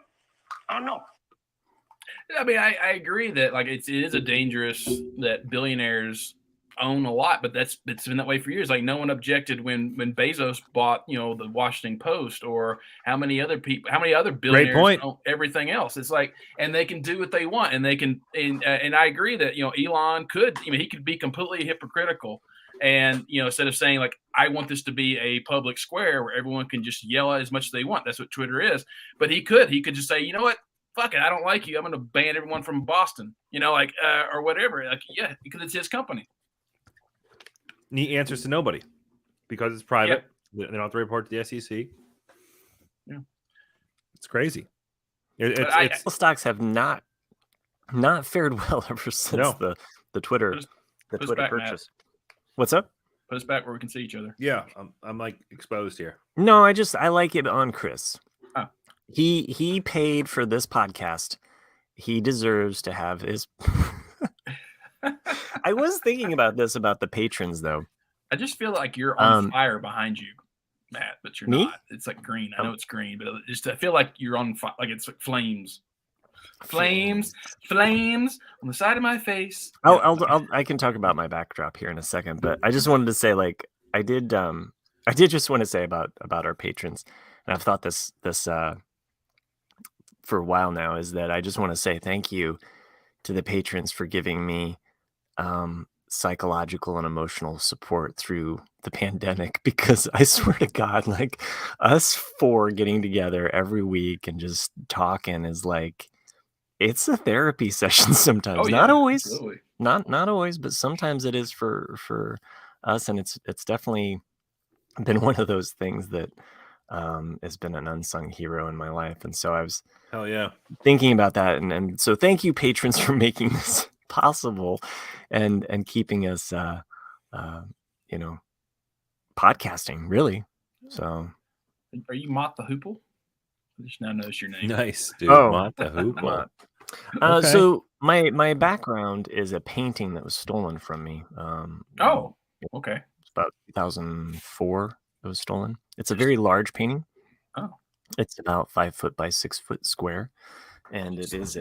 I don't know. I mean, I agree that like it is a dangerous that billionaires own a lot, but it's been that way for years. Like no one objected when Bezos bought the Washington Post, or how many other billionaires point. own everything else. It's like, and they can do what they want, and they can and I agree that Elon could he could be completely hypocritical. And instead of saying like, I want this to be a public square where everyone can just yell as much as they want. That's what Twitter is. But he could just say, you know what? Fuck it, I don't like you. I'm going to ban everyone from Boston, or whatever. Like, yeah, because it's his company. He answers to nobody because it's private. They don't have to report to the SEC. Yeah, it's crazy. It's stocks have not fared well ever since the Twitter back, purchase. Matt. What's up? Put us back where we can see each other. Yeah, I'm like exposed here. No, I like it on Chris. Oh. He paid for this podcast. He deserves to have his. I was thinking about the patrons though. I just feel like you're on fire behind you, Matt, but you're me? not. It's like green. I know it's green, but I feel like you're on fire. Like it's like flames on the side of my face. I can talk about my backdrop here in a second, but I just wanted to say, like, I did just want to say about our patrons, and I've thought this for a while now, is that I just want to say thank you to the patrons for giving me psychological and emotional support through the pandemic, because I swear to God, like us four getting together every week and just talking is like, it's a therapy session sometimes. Oh, Not yeah, always, absolutely. not always, but sometimes it is for us, and it's definitely been one of those things that has been an unsung hero in my life. And so I was Hell yeah. thinking about that, and so thank you, patrons, for making this possible and keeping us you know, podcasting, really. So Are you Mott the Hoople? I just now noticed your name. Nice, dude. Oh, Mott the Hoople. Mott. Okay. So my background is a painting that was stolen from me. Oh, okay. It's about 2004 it was stolen. It's a very large painting. Oh. It's about 5 foot by 6 foot square, and it's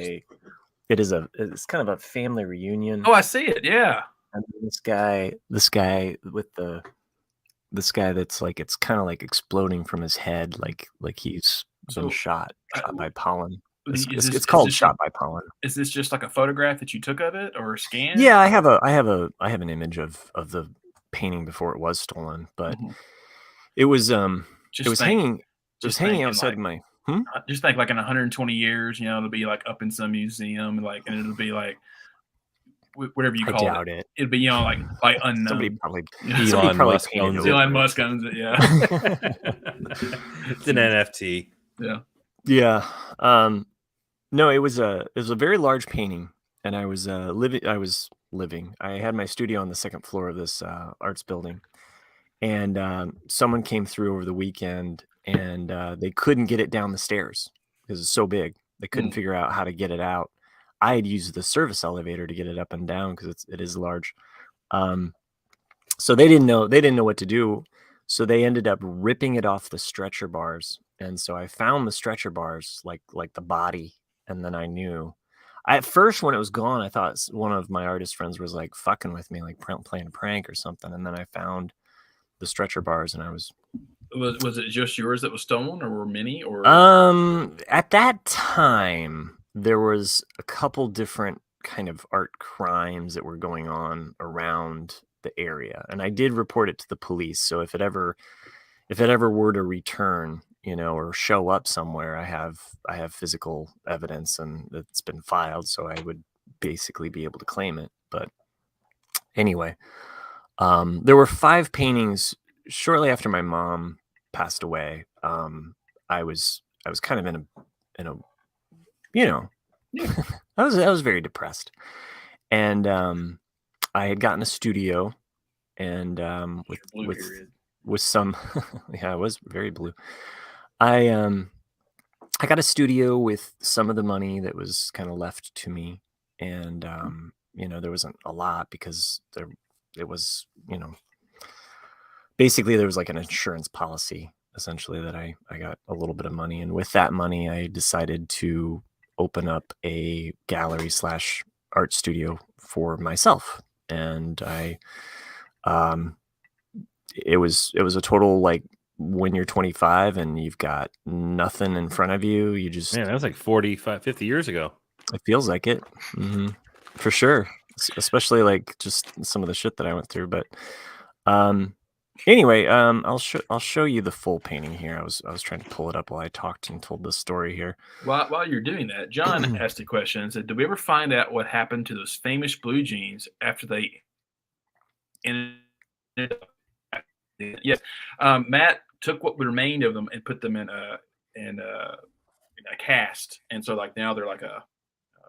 kind of a family reunion. Oh, I see it. Yeah. And this guy with this guy that's like, it's kind of like exploding from his head, like he's been So, shot by pollen. Is It's called this Shot by Pollen. Is this just like a photograph that you took of it or a scan? Yeah, I have an image of the painting before it was stolen, but Mhm. it was Just hanging. It was just hanging thinking, outside like, my. just think like in 120 years, it'll be like up in some museum, and it'll be like whatever you I call doubt it. it. It'll be like unknown. Somebody probably Elon Musk painted owns it. it. Elon Musk owns it. Yeah. It's an NFT. Yeah. Yeah. No, it was a very large painting, and I was living. I had my studio on the second floor of this arts building, and someone came through over the weekend, and they couldn't get it down the stairs because it's so big. They couldn't figure out how to get it out. I had used the service elevator to get it up and down because it is large. So they didn't know what to do. So they ended up ripping it off the stretcher bars. And so I found the stretcher bars, like the body. And then I knew. At first, when it was gone, I thought one of my artist friends was like fucking with me, like playing a prank or something. And then I found the stretcher bars, and I was. Was it just yours that was stolen, or were many? Or At that time, there was a couple different kind of art crimes that were going on around the area, and I did report it to the police. So if it ever were to return, or show up somewhere, I have physical evidence, and it's been filed, so I would basically be able to claim it. But anyway, there were 5 paintings shortly after my mom passed away. I was kind of in a Yeah. I was very depressed, and I had gotten a studio, and blue period. with some yeah, I was very blue. I got a studio with some of the money that was kind of left to me, and there wasn't a lot because it was, basically there was like an insurance policy essentially that I got a little bit of money, and with that money I decided to open up a gallery / art studio for myself. And it was a total, like, when you're 25 and you've got nothing in front of you, you just, Man, that was like 45, 50 years ago. it feels like it. For sure. Especially like just some of the shit that I went through. But anyway, I'll show you the full painting here. I was trying to pull it up while I talked and told this story here. While you're doing that, John asked a question and said, "Did we ever find out what happened to those famous blue jeans after they ended up?" Yes. Matt took what remained of them and put them in a cast, and so like now they're like a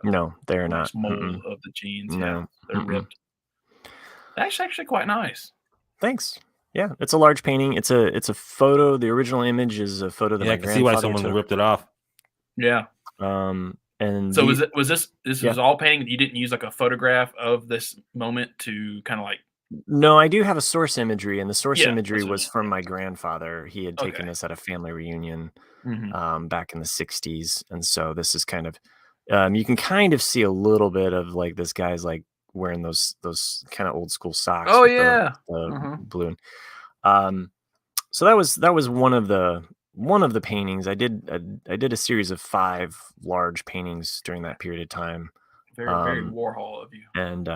No, they're not. mold of the jeans. No. Yeah, they're ripped. That's actually quite nice. Thanks. Yeah, it's a large painting. It's a photo. The original image is a photo that Yeah, my I can see why grandfather someone took. ripped it off. Yeah. And So was this Yeah. was all painting? You didn't use like a photograph of this moment to kind of like? No, I do have a source imagery, and the source Yeah, imagery that's what was I from my grandfather. He had taken Okay. this at a family reunion Mhm. back in the 60s, and so this is kind of you can kind of see a little bit of like this guy's like wearing those kind of old school socks. Oh, with yeah. the blue. So that was one of the paintings. I did a series of 5 large paintings during that period of time. Very Warhol of you. And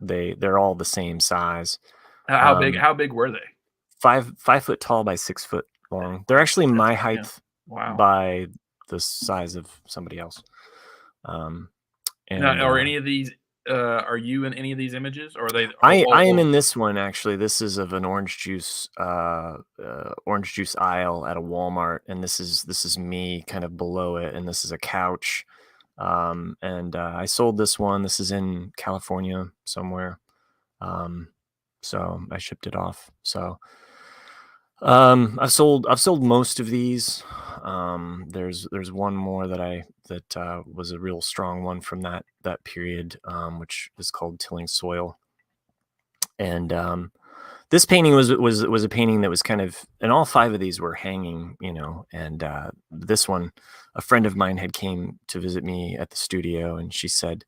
they're all the same size. How big were they? 5 foot tall by 6 foot long. They're actually my height by the size of somebody else. And now, are any of these? Are you in any of these images? Or are they? I am in this one actually. This is of an orange juice aisle at a Walmart, and this is me kind of below it, and this is a couch. And I sold this one. This is in California somewhere. So I shipped it off. So I've sold most of these. There's one more that was a real strong one from that period, which is called Tilling Soil. And this painting was a painting that was kind of, and all 5 of these were hanging, and this one, a friend of mine had came to visit me at the studio, and she said,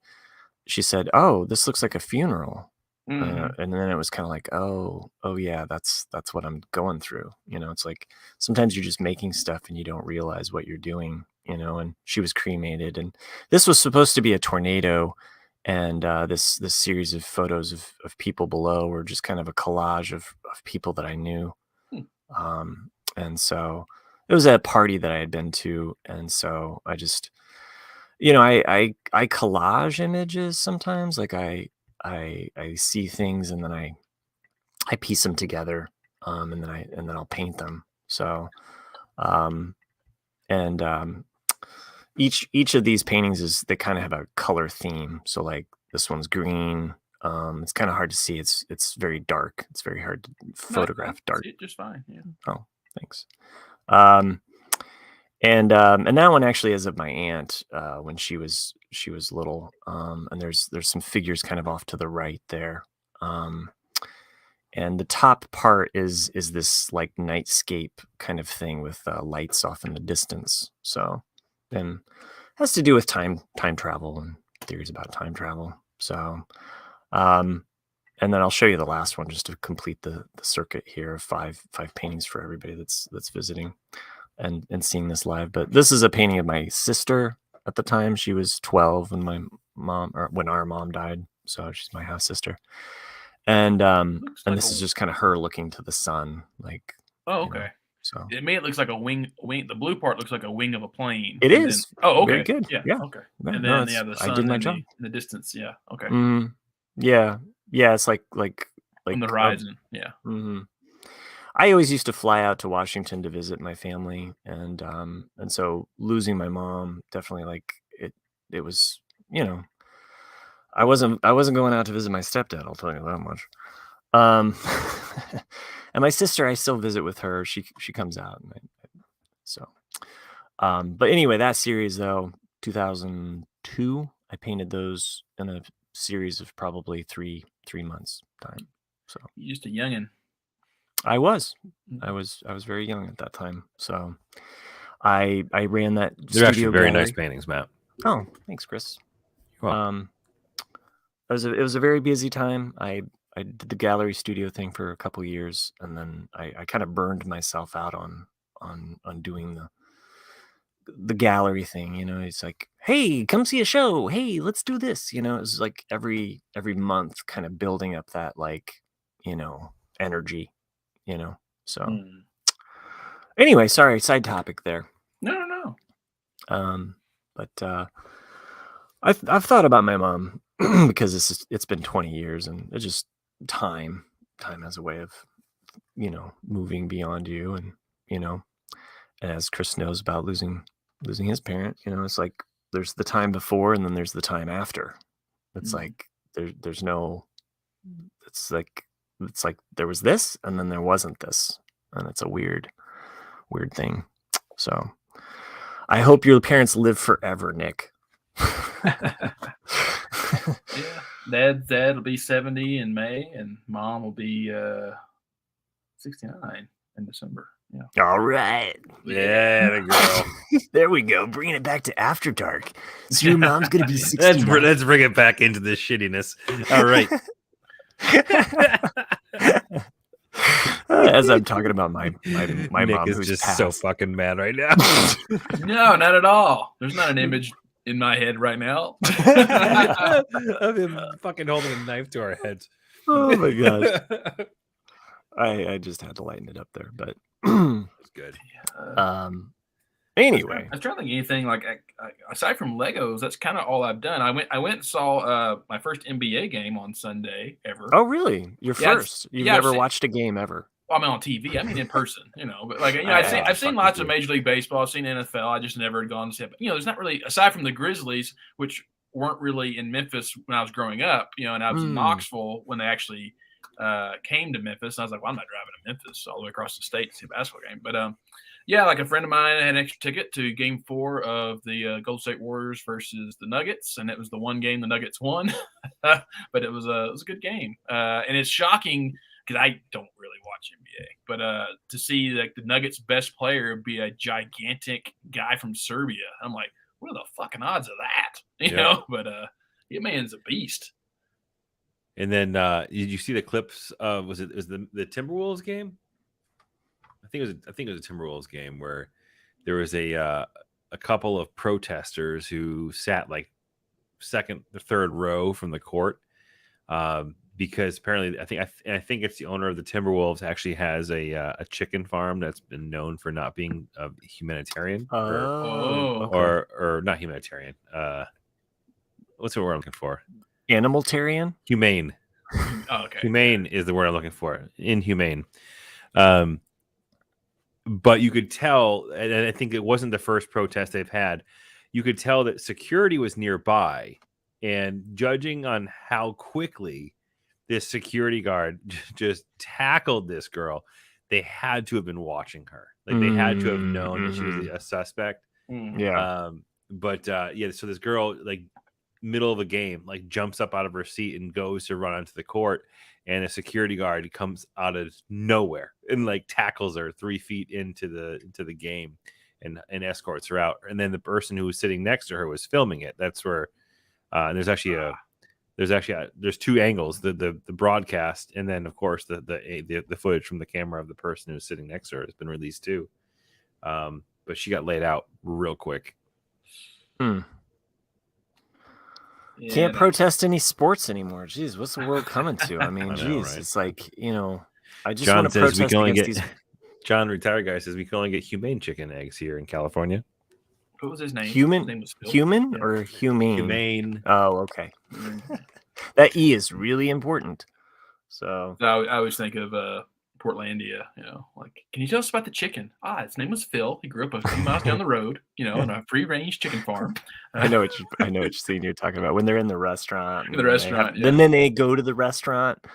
"Oh, this looks like a funeral." And then it was kind of like, oh yeah, that's what I'm going through. It's like sometimes you're just making stuff and you don't realize what you're doing, and she was cremated, and this was supposed to be a tornado. And this series of photos of people below were just kind of a collage of people that I knew. And so it was at a party that I had been to. And so I just, I collage images sometimes. Like I see things and then I piece them together, and then I'll paint them. So, each of these paintings they kind of have a color theme. So like this one's green. It's kind of hard to see. It's very dark. It's very hard to photograph dark. See it just fine. Yeah. Oh, thanks. And that one actually is of my aunt when she was little. And there's some figures kind of off to the right there. And the top part is this like nightscape kind of thing with lights off in the distance. So then has to do with time travel and theories about time travel. So and then I'll show you the last one just to complete the circuit here of five paintings for everybody that's visiting and seeing this live. But this is a painting of my sister at the time. She was 12 when when our mom died. So she's my half sister. And this is just kind of her looking to the sun, like. Oh, okay. So it looks like a wing. The blue part looks like a wing of a plane. It is. Okay. Very good. Yeah. Okay. And then the sun. I did my job in the distance. Yeah. Okay. Yeah. It's like on the horizon. Yeah. Mm-hmm. I always used to fly out to Washington to visit my family, and so losing my mom definitely, like, it was, I wasn't going out to visit my stepdad, I'll tell you that much. And my sister, I still visit with her. She comes out, but anyway, that series though, 2002, I painted those in a series of probably three months time. So you just a youngin'. I was very young at that time. So I ran that. They're actually very gallery. Nice paintings, Matt. Oh, thanks, Chris. You're welcome. It was a very busy time. I did the gallery studio thing for a couple years, and then I kind of burned myself out on doing the gallery thing. It's like, hey, come see a show. Hey, let's do this. It was like every month kind of building up that, like, energy. So anyway, sorry, side topic there. No. But I've thought about my mom because it's been 20 years, and it's just time has a way of, moving beyond you, and, and as Chris knows about losing his parent, it's like there's the time before and then there's the time after. It's like there's no, it's like there was this and then there wasn't this, and it's a weird thing. So I hope your parents live forever, Nick. Yeah, dad will be 70 in May, and mom will be 69 in December. Yeah. All right. Yeah, the girl. There we go. Bringing it back to After Dark. So your mom's gonna be 69. Let's bring it back into this shittiness. All right. As I'm talking about my Nick mom, is who's just passed. so fucking mad right now. No, not at all. There's not an image in my head right now. Of him fucking holding a knife to our heads. Oh my gosh. I just had to lighten it up there, but That's good. anyway. I was trying to think anything like aside from Legos. That's kind of all I've done. I went and saw my first NBA game on Sunday ever. Oh, really? Your Yeah, first? You've never watched a game ever? Well, I mean on TV. I mean in person. But like I've seen fuck lots with of you. Major League Baseball. I've seen NFL. I just never had gone to see it. But, there's not really aside from the Grizzlies, which weren't really in Memphis when I was growing up. And I was in Knoxville when they actually came to Memphis. And I was like, well, I'm not driving to Memphis all the way across the state to see a basketball game. But like a friend of mine had an extra ticket to Game 4 of the Golden State Warriors versus the Nuggets, and it was the one game the Nuggets won. But it was a good game, and it's shocking because I don't really watch NBA, but to see like the Nuggets' best player be a gigantic guy from Serbia, I'm like, what are the fucking odds of that? You know? But yeah, man's a beast. And then did you see the clips of was the Timberwolves game? I think it was a Timberwolves game where there was a couple of protesters who sat like second or third row from the court because apparently I think it's the owner of the Timberwolves actually has a chicken farm that's been known for not being humanitarian or not humanitarian. What's the word I'm looking for? Animalitarian? Humane. Oh, okay. Humane is the word I'm looking for. Inhumane. But you could tell, and I think it wasn't the first protest they've had, you could tell that security was nearby. And judging on how quickly this security guard just tackled this girl, they had to have been watching her. Like they had to have known that she was a suspect. Yeah. So this girl, like middle of a game, like jumps up out of her seat and goes to run onto the court. And a security guard comes out of nowhere and like tackles her 3 feet into the game and escorts her out. And then the person who was sitting next to her was filming it. That's where there's two angles, the broadcast, and then of course the footage from the camera of the person who's sitting next to her has been released too. But she got laid out real quick. Yeah, can't protest any sports anymore. Jeez, what's the world coming to? I mean, right? It's like, I just want to protest against these. John, retired guy, says we can only get humane chicken eggs here in California. What was his name? Human? His name was Phil. Human or humane? Humane. Oh, okay. That E is really important. So I always think of Portlandia, like, can you tell us about the chicken? His name was Phil. He grew up a few miles down the road, on a free-range chicken farm. I know what scene you're talking about when they're in the restaurant. In the restaurant, Then they go to the restaurant.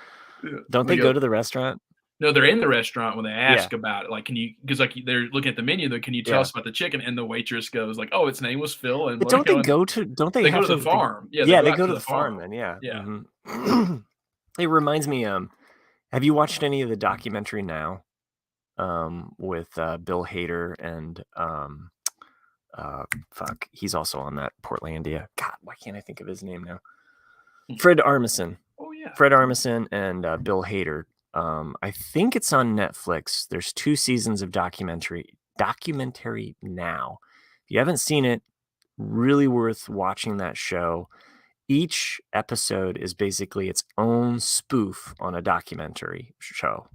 Yeah. Don't they go to the restaurant? No, they're in the restaurant when they ask about it. Like, can you? Because like they're looking at the menu. Though, can you tell us about the chicken? And the waitress goes like, "Oh, its name was Phil." And but don't they go to? Don't they? They have go to the farm. Yeah, they go to the farm. Then yeah. Mm-hmm. It reminds me. Have you watched any of the documentary now? With Bill Hader and he's also on that Portlandia. God, why can't I think of his name now? Fred Armisen. Oh yeah, Fred Armisen and Bill Hader. I think it's on Netflix. There's 2 seasons of documentary now. If you haven't seen it, really worth watching that show. Each episode is basically its own spoof on a documentary show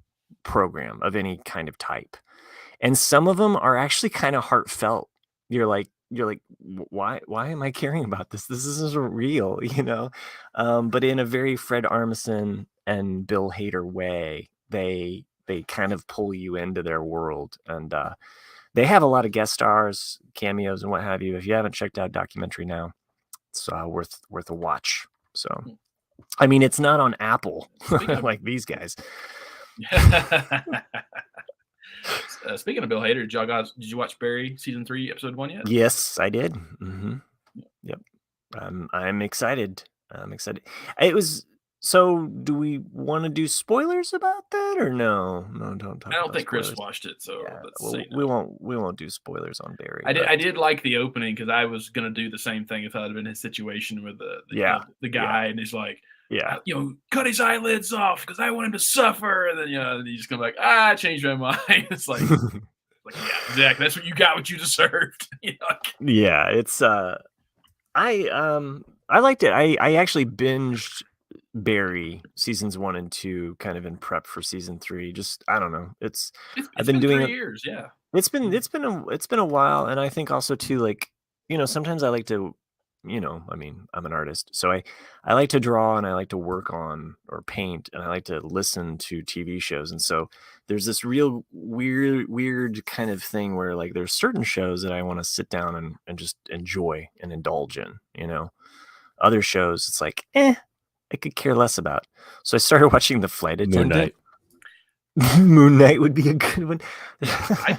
program of any kind of type. And some of them are actually kind of heartfelt. You're like, why am I caring about this? This isn't real, but in a very Fred Armisen and Bill Hader way, they kind of pull you into their world. And they have a lot of guest stars, cameos, and what have you. If you haven't checked out documentary now, it's worth a watch. So, I mean, it's not on Apple like these guys. Speaking of Bill Hader, did you watch Barry season 3 episode 1 yet? Yes, I did. Yep. I'm excited. It was. So, do we want to do spoilers about that or no? No, don't talk. I don't think spoilers. Chris watched it, so we won't do spoilers on Barry. I did like the opening because I was gonna do the same thing if I had been in his situation with the guy, and he's like, cut his eyelids off because I want him to suffer, and then and he's just gonna be like, I changed my mind. It's like, yeah, exactly. That's what you got. What you deserved. Yeah, it's I liked it. I actually binged Barry seasons 1 and 2 kind of in prep for season 3. Just I don't know. I've been doing 3 it. years, yeah. It's been a while, and I think also too, like, sometimes I like to, I mean, I'm an artist, so I like to draw and I like to work on or paint, and I like to listen to TV shows, and so there's this real weird kind of thing where like there's certain shows that I want to sit down and just enjoy and indulge in, Other shows it's like, I could care less about. So I started watching The Flight Attendant. Moon Knight. Moon Knight would be a good one. I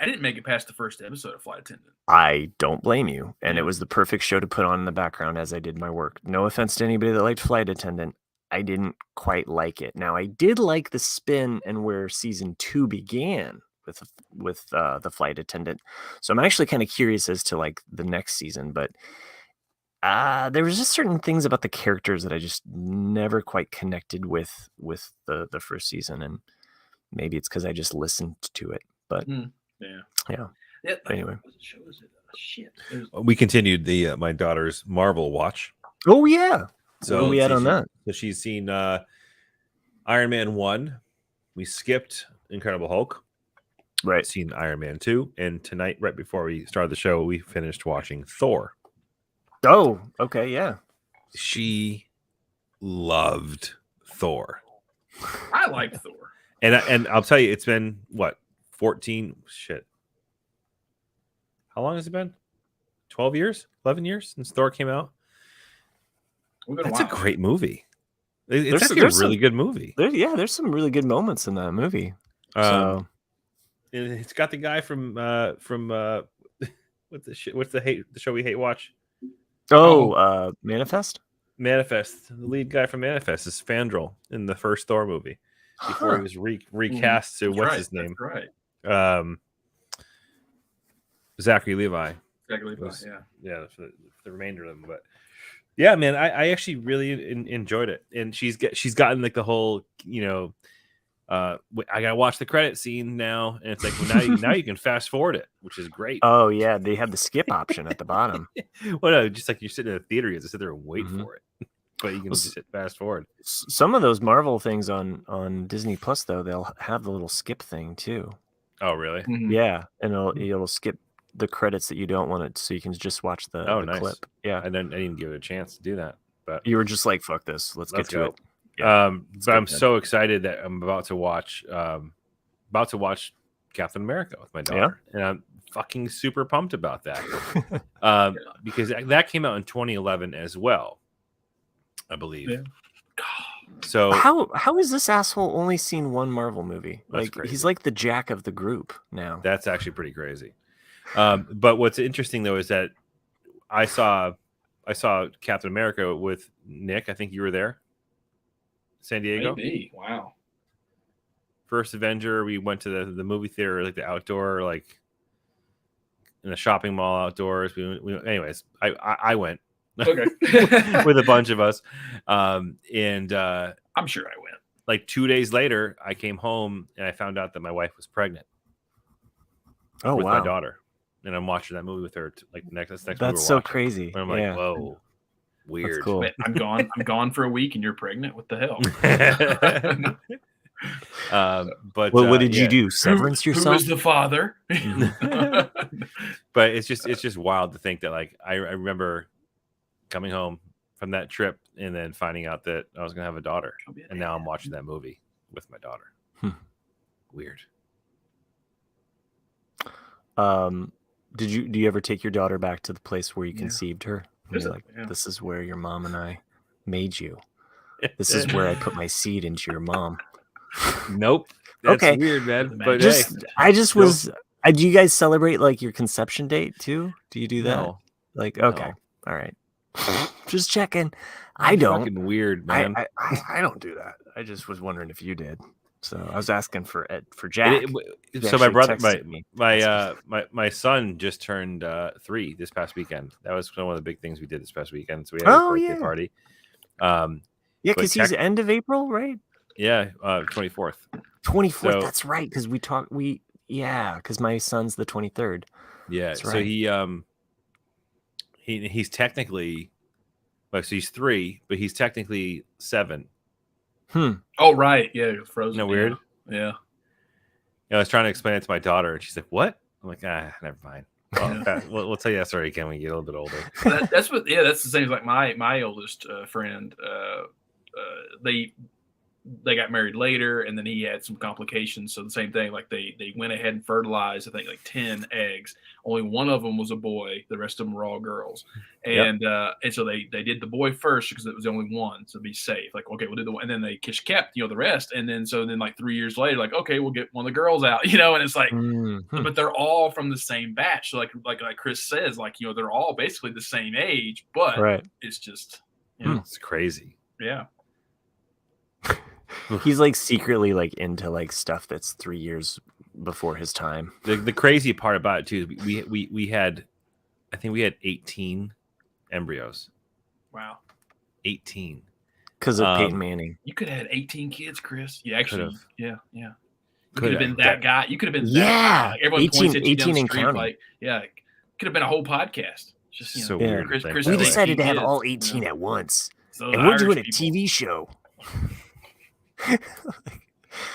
didn't make it past the first episode of Flight Attendant. I don't blame you. And Yeah. it was the perfect show to put on in the background as I did my work. No offense to anybody that liked Flight Attendant. I didn't quite like it. Now, I did like the spin and where season 2 began with the Flight Attendant. So I'm actually kind of curious as to like the next season, but there was just certain things about the characters that I just never quite connected with the first season, and maybe it's because I just listened to it. But yeah. Anyway. What show is it? Shit. We continued the my daughter's Marvel watch. Oh yeah. So Where are we at on that? So she's seen Iron Man 1. We skipped Incredible Hulk. Right. Seen Iron Man 2, and tonight, right before we started the show, we finished watching Thor. Oh, okay, yeah. She loved Thor, I liked Thor. and I'll tell you, it's been what 14 shit. How long has it been? 12 years, 11 years since Thor came out. That's a great movie. It's actually a really good movie. There's some really good moments in that movie. So It's got the guy from what's the show we hate watch? Manifest? Manifest. The lead guy from Manifest is Fandral in the first Thor movie before he was recast to what's his name? That's right. Zachary Levi. Zachary Levi, Yeah, for the remainder of them. But yeah, man, I actually really enjoyed it, and she's gotten like the whole, I gotta watch the credit scene now, and it's like, well, now you can fast forward it, which is great. Oh yeah, they have the skip option at the bottom. Well, no, just like you're sitting in a theater, you have to sit there and wait for it, but you can just hit fast forward. Some of those Marvel things on Disney Plus though, they'll have the little skip thing too. Oh really? Mm-hmm. Yeah, and it'll skip the credits that you don't want it, so you can just watch the nice. clip. Yeah, I didn't give it a chance to do that, but you were just like, "Fuck this, let's get to go." it." Yeah, but I'm so excited that I'm about to watch Captain America with my daughter, and I'm fucking super pumped about that because that came out in 2011 as well, I believe. Yeah. So how is this asshole only seen one Marvel movie? Like crazy. He's like the Jack of the group now. That's actually pretty crazy. But what's interesting though is that I saw Captain America with Nick. I think you were there. San Diego. Maybe. Wow. First Avenger. We went to the movie theater, like the outdoor, like in the shopping mall outdoors. Anyways, I went. Okay. With a bunch of us, and I'm sure I went. Like 2 days later, I came home and I found out that my wife was pregnant. Oh with wow. my daughter, and I'm watching that movie with her. Like next That's so crazy. And I'm like, whoa. Weird. That's cool. Wait, I'm gone for a week, and you're pregnant. What the hell? But what did you do? Severance yourself? Who was the father? But it's just wild to think that like I remember coming home from that trip and then finding out that I was gonna have a daughter, and now I'm watching that movie with my daughter. Weird. Do you ever take your daughter back to the place where you conceived her? This is where your mom and I made you. This is where I put my seed into your mom. Nope. That's okay. Weird, man. But do you guys celebrate like your conception date too? Do you do that? No. Like, okay. All right. Just checking. I don't. Fucking weird, man. I don't do that. I just was wondering if you did. So I was asking for Jack. So my brother, my son just turned 3 this past weekend. That was one of the big things we did this past weekend. So we had a birthday party. Because he's end of April, right? Yeah, 24th. 24th. So, that's right. Because because my son's the 23rd. Yeah. That's so right. he he's technically, so he's 3, but he's technically 7. Oh right, yeah, Frozen. Isn't that weird? Yeah. I was trying to explain it to my daughter, and she's like, "What?" I'm like, never mind. Well, we'll tell you that story again when you get a little bit older. That's the same as like my oldest friend. They got married later, and then he had some complications. So the same thing, like they went ahead and fertilized, I think, like 10 eggs. Only one of them was a boy. The rest of them were all girls. And and so they did the boy first because it was the only one, so be safe. Like, okay, we'll do the one, and then they kept the rest. And then like 3 years later, like, okay, we'll get one of the girls out, and it's like, but they're all from the same batch. So like Chris says, like, they're all basically the same age, but it's just, it's crazy. Yeah. He's like secretly like into like stuff that's 3 years before his time. The crazy part about it too is we had, I think we had 18 embryos. Wow. 18. Because of Peyton Manning. You could have had 18 kids, Chris. You actually, yeah. You Could have been that guy. You could have been that guy. Like, everyone 18 points at you down the and street, counting. like, could have been a whole podcast. Just so weird. Chris we had decided to have 18 all kids, 18 at once. So And we're doing a TV show.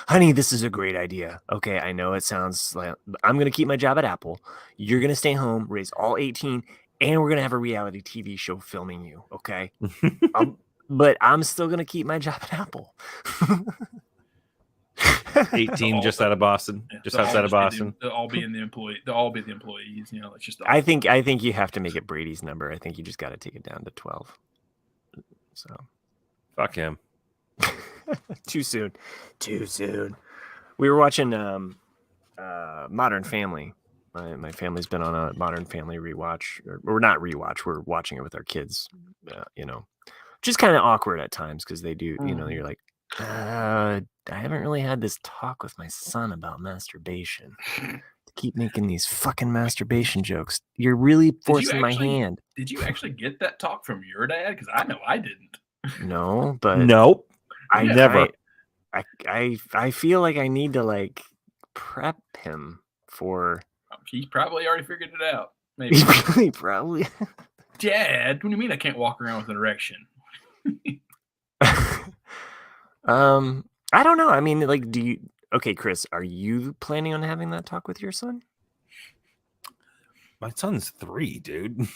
Honey, this is a great idea. Okay, I know it sounds like I'm going to keep my job at Apple. You're going to stay home, raise all 18, and we're going to have a reality TV show filming you. Okay. But I'm still going to keep my job at Apple. 18 just out of Boston. Yeah, just outside of Boston. They'll all be in the employee. They'll all be the employees. It's just. I think you have to make it Brady's number. I think you just got to take it down to 12. So, fuck him. Too soon. We were watching Modern Family. My family's been on a Modern Family rewatch, or not rewatch. We're watching it with our kids. Just kind of awkward at times because they do. You're like, I haven't really had this talk with my son about masturbation. Keep making these fucking masturbation jokes. You're really forcing my hand. Did you actually get that talk from your dad? Because I know I didn't. No, but nope. I never. I feel like I need to like prep him for. He's probably already figured it out. Maybe. He probably. Dad, what do you mean I can't walk around with an erection? I don't know. I mean, like, okay, Chris, are you planning on having that talk with your son? My son's 3, dude.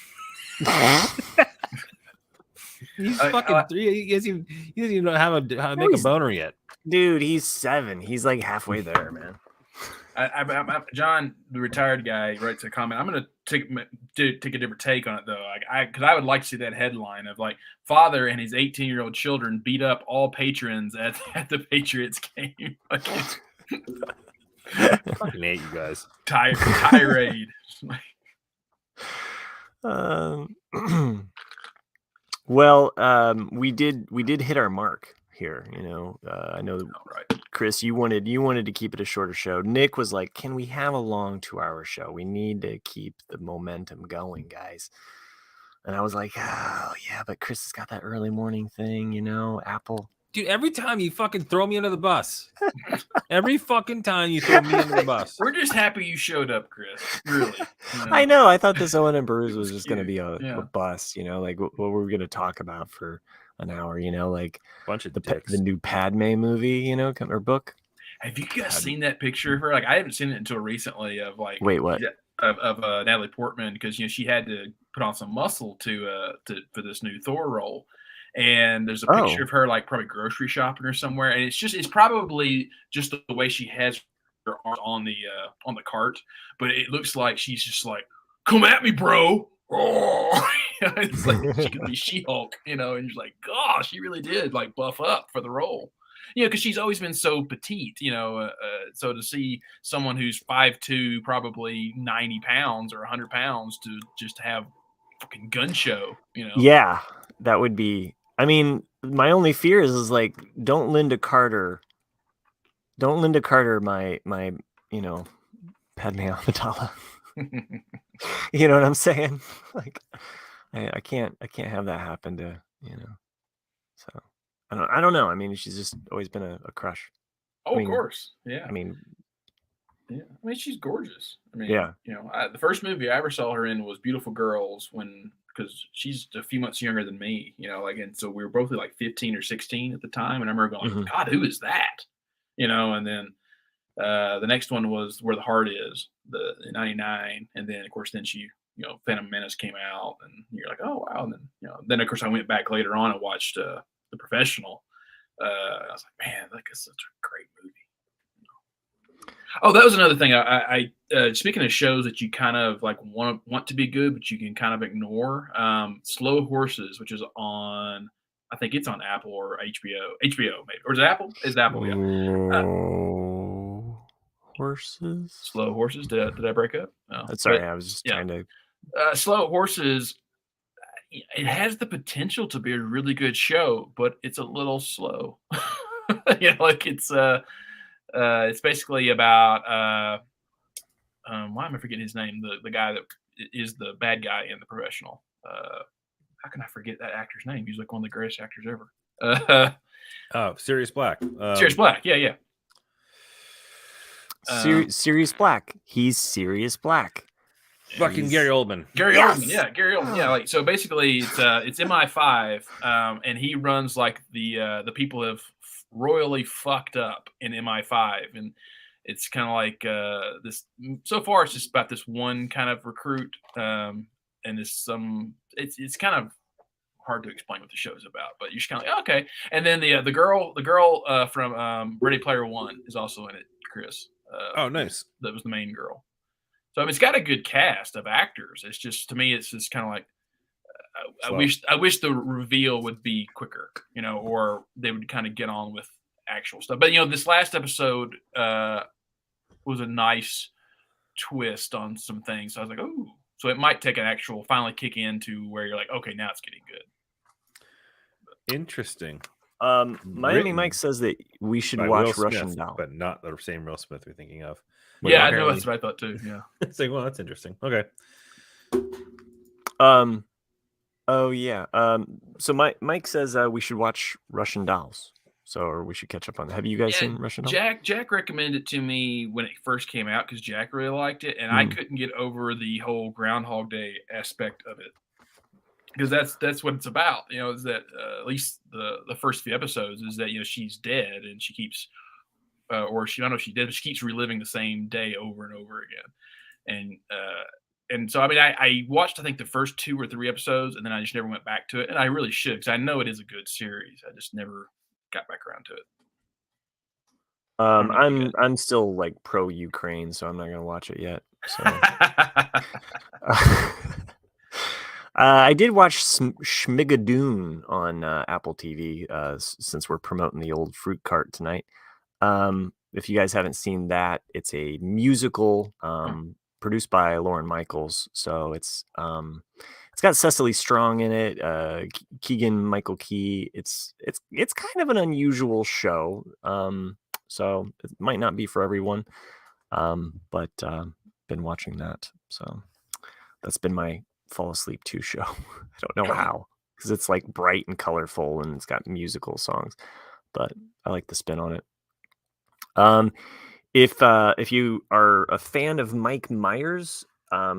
He's fucking 3. He doesn't even know how to make a boner yet. Dude, he's 7. He's like halfway there, man. John, the retired guy, writes a comment. I'm going to take a different take on it, though. Because I would like to see that headline of like, father and his 18-year-old children beat up all patrons at the Patriots game. Fucking hate you guys. Tirade. Well, we did hit our mark here. I know, Chris, you wanted to keep it a shorter show. Nick was like, "Can we have a long 2-hour show? We need to keep the momentum going, guys." And I was like, "Oh yeah, but Chris has got that early morning thing, Apple." Dude, every time you fucking throw me under the bus. Every fucking time you throw me under the bus. We're just happy you showed up, Chris. Really. I know. I thought this Owen and Bruce was just going to be a bust, like what were we going to talk about for an hour, like bunch of the new Padme movie, or book. Have you guys seen that picture of her? Like, I haven't seen it until recently of like, wait, what? Of Natalie Portman, because she had to put on some muscle for this new Thor role. And there's a picture of her like probably grocery shopping or somewhere, and it's probably just the way she has her arms on the cart, but it looks like she's just like, "Come at me, bro!" Oh, it's like she could be She-Hulk, and you're like, "Gosh, she really did like buff up for the role." Because she's always been so petite, so to see someone who's 5'2", probably 90 pounds or 100 pounds to just have fucking gun show, Yeah, that would be. I mean, my only fear is like, don't Linda Carter my Padme Amidala. You know what I'm saying? Like, I can't have that happen to, So I don't know. I mean, she's just always been a crush. Oh, of course. Yeah. I mean, Yeah, I mean, she's gorgeous. I mean, Yeah. the first movie I ever saw her in was Beautiful Girls because she's a few months younger than me, and so we were both like 15 or 16 at the time. And I remember going, Mhm. God, who is that? And then the next one was Where the Heart Is, in 99. And then, of course, then Phantom Menace came out and you're like, oh, wow. And then, of course, I went back later on and watched The Professional. I was like, man, that's such a great movie. Oh, that was another thing. I speaking of shows that you kind of like want to be good, but you can kind of ignore. Slow Horses, which is on, I think it's on Apple or HBO. HBO maybe, or is it Apple? It's Apple, yeah. Slow Horses. Slow Horses. Did I break up? No. Sorry, I was just yeah. trying to. Slow Horses. It has the potential to be a really good show, but it's a little slow. It's basically about why am I forgetting his name? The guy that is the bad guy in The Professional. How can I forget that actor's name? He's like one of the greatest actors ever. Sirius Black. Sirius Black. Yeah. Sirius Black. He's Sirius Black. Fucking Gary Oldman. Gary Oldman. Yeah, Gary Oldman. Yeah, so basically it's MI5, and he runs like the people have royally fucked up in MI5, and it's kind of like this. So far, it's just about this one kind of recruit, and it's kind of hard to explain what the show's about, but you're just kind of like, okay. And then the girl from Ready Player One is also in it, Chris. Oh, nice. That was the main girl. So I mean, it's got a good cast of actors. It's just, to me, it's just kind of like I wish the reveal would be quicker, or they would kind of get on with actual stuff. But this last episode was a nice twist on some things. So I was like, oh, so it might take an actual finally kick into where you're like, okay, now it's getting good. Interesting. Miami Mike says that we should watch Russian Doll, but not the same Will Smith we're thinking of. Yeah, I know, that's what I thought too. Yeah. It's like, well, that's interesting. Okay. Oh yeah. So Mike says we should watch Russian Dolls. Or we should catch up on that. Have you guys seen Russian Dolls? Jack recommended it to me when it first came out because Jack really liked it, and I couldn't get over the whole Groundhog Day aspect of it. Because that's what it's about, is that at least the first few episodes is that she's dead and she keeps, or she, I don't know if she's dead, but she keeps reliving the same day over and over again, and so I mean I watched I think the first 2 or 3 episodes and then I just never went back to it, and I really should because I know it is a good series. I just never got back around to it. I'm still like pro Ukraine, so I'm not gonna watch it yet. So. I did watch Schmigadoon on Apple TV since we're promoting the old fruit cart tonight. If you guys haven't seen that, it's a musical produced by Lauren Michaels. So it's got Cecily Strong in it, Keegan Michael Key. It's kind of an unusual show, so it might not be for everyone. But been watching that, so that's been my fall asleep to show. I don't know how, because it's like bright and colorful and it's got musical songs, but I like the spin on it. If you are a fan of Mike Myers,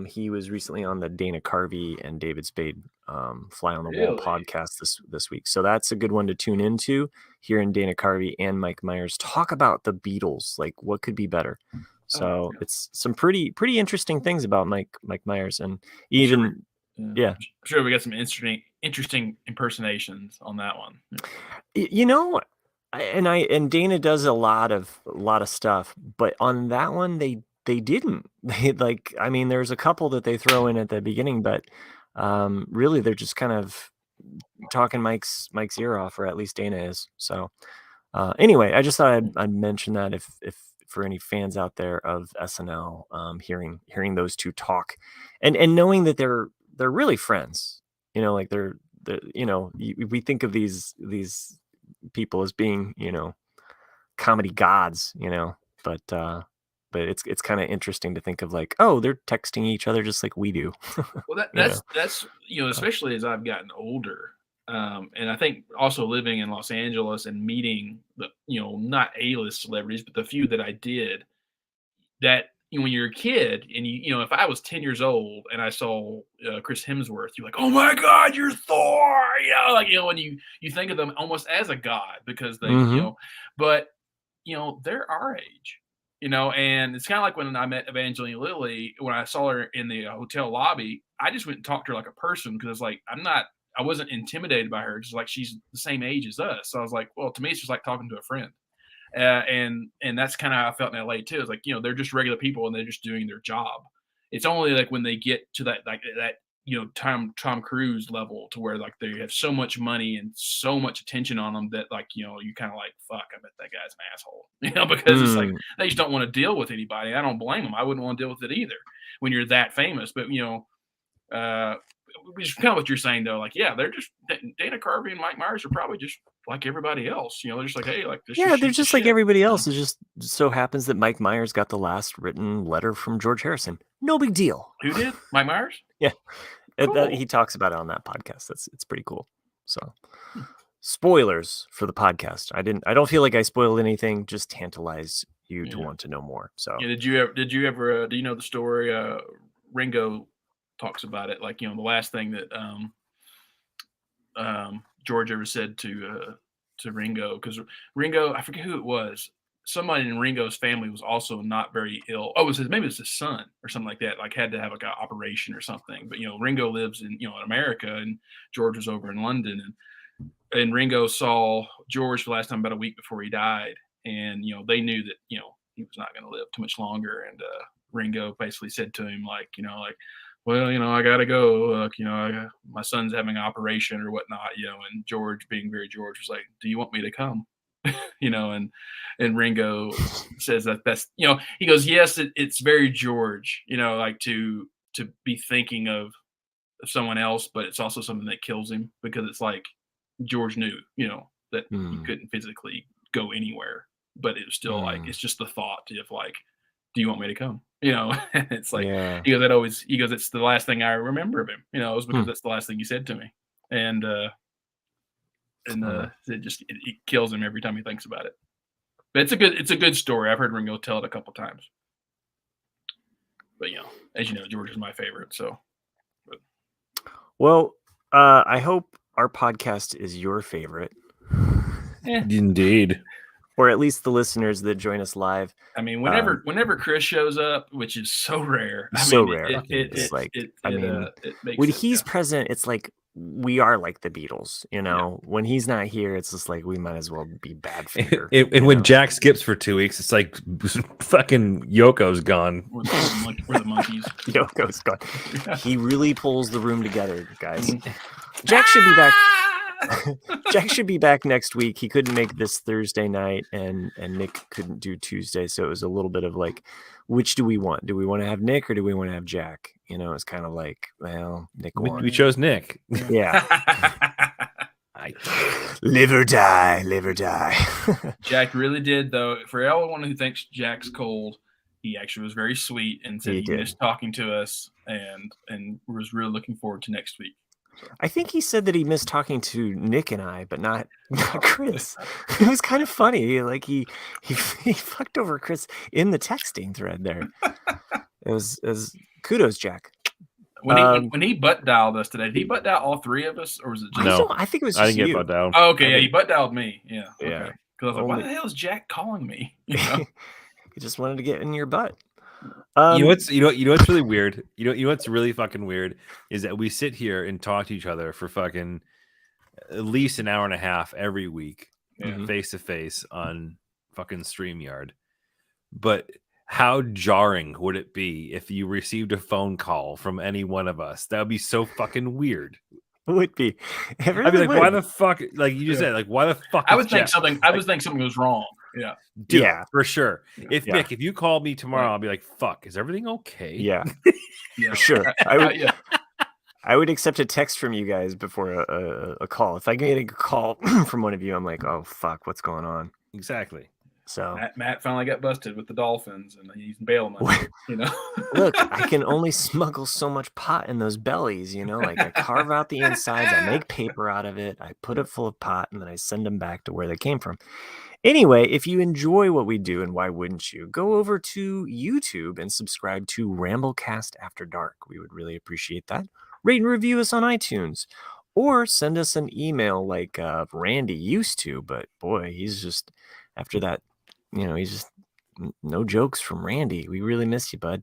he was recently on the Dana Carvey and David Spade Fly on the Wall podcast this week, so that's a good one to tune into. Hearing Dana Carvey and Mike Myers talk about the Beatles, like what could be better. So it's some pretty interesting things about Mike Myers, and even I'm sure we got some interesting impersonations on that one. And Dana does a lot of stuff, but on that one they didn't. There's a couple that they throw in at the beginning, but really they're just kind of talking Mike's ear off, or at least Dana is. So anyway, I just thought I'd mention that if for any fans out there of SNL, hearing those two talk, and knowing that they're really friends, like they're we think of these people as being, comedy gods, but it's kind of interesting to think of like, oh, they're texting each other just like we do. Well, that's especially as I've gotten older. And I think also living in Los Angeles and meeting the, not A-list celebrities, but the few that I did, that when you're a kid and if I was 10 years old and I saw Chris Hemsworth, you're like, oh my God, you're Thor. And you think of them almost as a god because they, but they're our age, and it's kind of like when I met Evangeline Lilly, when I saw her in the hotel lobby, I just went and talked to her like a person because it's like, I wasn't intimidated by her. Just like she's the same age as us. So I was like, well, to me, it's just like talking to a friend. And that's kind of how I felt in LA too. It's like, they're just regular people and they're just doing their job. It's only like when they get to that, like that, Tom Cruise level to where like they have so much money and so much attention on them that like, you kind of like, fuck, I bet that guy's an asshole, because it's like, they just don't want to deal with anybody. I don't blame them. I wouldn't want to deal with it either when you're that famous, but which is kind of what you're saying though. Like, yeah, they're just Dana Carvey and Mike Myers are probably just like everybody else. They're just like, hey, like this. Yeah, they're just like everybody else. It just so happens that Mike Myers got the last written letter from George Harrison. No big deal. Who did? Mike Myers? Yeah, Cool. he talks about it on that podcast. It's pretty cool. So, spoilers for the podcast. I don't feel like I spoiled anything. Just tantalized you to want to know more. So, yeah. Did you ever? Do you know the story? Ringo talks about it, like the last thing that George ever said to Ringo, because Ringo, I forget who it was, somebody in Ringo's family was also not very ill. Oh, maybe it was his son or something like that, like had to have like an operation or something. But Ringo lives in in America and George was over in London, and Ringo saw George for the last time about a week before he died, and they knew that he was not going to live too much longer, and Ringo basically said to him like well, I gotta go. My son's having an operation or whatnot. And George, being very George, was like, "Do you want me to come?" And Ringo says that's he goes, "Yes, it's very George. Like to be thinking of someone else, but it's also something that kills him because it's like George knew, that he couldn't physically go anywhere, but it was still like it's just the thought of like, do you want me to come?" It's like, he goes, it's the last thing I remember of him, it was because that's the last thing he said to me. And it kills him every time he thinks about it. But it's a good story. I've heard Ringo tell it a couple times. But as you know, George is my favorite. So, well, I hope our podcast is your favorite. Indeed. Or at least the listeners that join us live. I mean, whenever Chris shows up, which is so rare. Rare. It's like, when he's present, it's like we are like the Beatles, When he's not here, it's just like we might as well be Badfinger. And when Jack skips for 2 weeks, it's like fucking Yoko's gone. Or the monkeys. Yoko's gone. He really pulls the room together, guys. Jack should be back. Jack should be back next week. He couldn't make this Thursday night, and Nick couldn't do Tuesday, so it was a little bit of like, which do we want? Do we want to have Nick or do we want to have Jack? It's kind of like, well, Nick won. We chose Nick. Yeah. Live or die. Jack really did, though. For everyone who thinks Jack's cold, he actually was very sweet and said he missed talking to us and was really looking forward to next week. I think he said that he missed talking to Nick and I, but not Chris. It was kind of funny. Like he fucked over Chris in the texting thread there. It was kudos, Jack. When he butt dialed us today, did he butt dial all three of us, or was it just? No, I think it was just I didn't you. get butt dialed. Oh, okay, yeah, he butt dialed me. Yeah, yeah. Because I was like, why the hell is Jack calling me? He just wanted to get in your butt. You know what's really weird? You know what's really fucking weird is that we sit here and talk to each other for fucking at least an hour and a half every week, face to face on fucking StreamYard. But how jarring would it be if you received a phone call from any one of us? That would be so fucking weird. It would be. I'd be like, why the fuck? Like you just said, like, why the fuck? I would think something was wrong. Yeah. Dude, for sure. Nick, if you called me tomorrow, I'll be like, fuck, is everything okay? Yeah. For sure. I would accept a text from you guys before a call. If I get a call from one of you, I'm like, oh fuck, what's going on? Exactly. So Matt finally got busted with the dolphins, and he's bailing money. Look, I can only smuggle so much pot in those bellies, like I carve out the insides, I make paper out of it, I put it full of pot, and then I send them back to where they came from. Anyway, if you enjoy what we do, and why wouldn't you, go over to YouTube and subscribe to Ramblecast After Dark. We would really appreciate that. Rate and review us on iTunes, or send us an email like Randy used to, but boy, he's just, after that, he's just, no jokes from Randy. We really miss you, bud.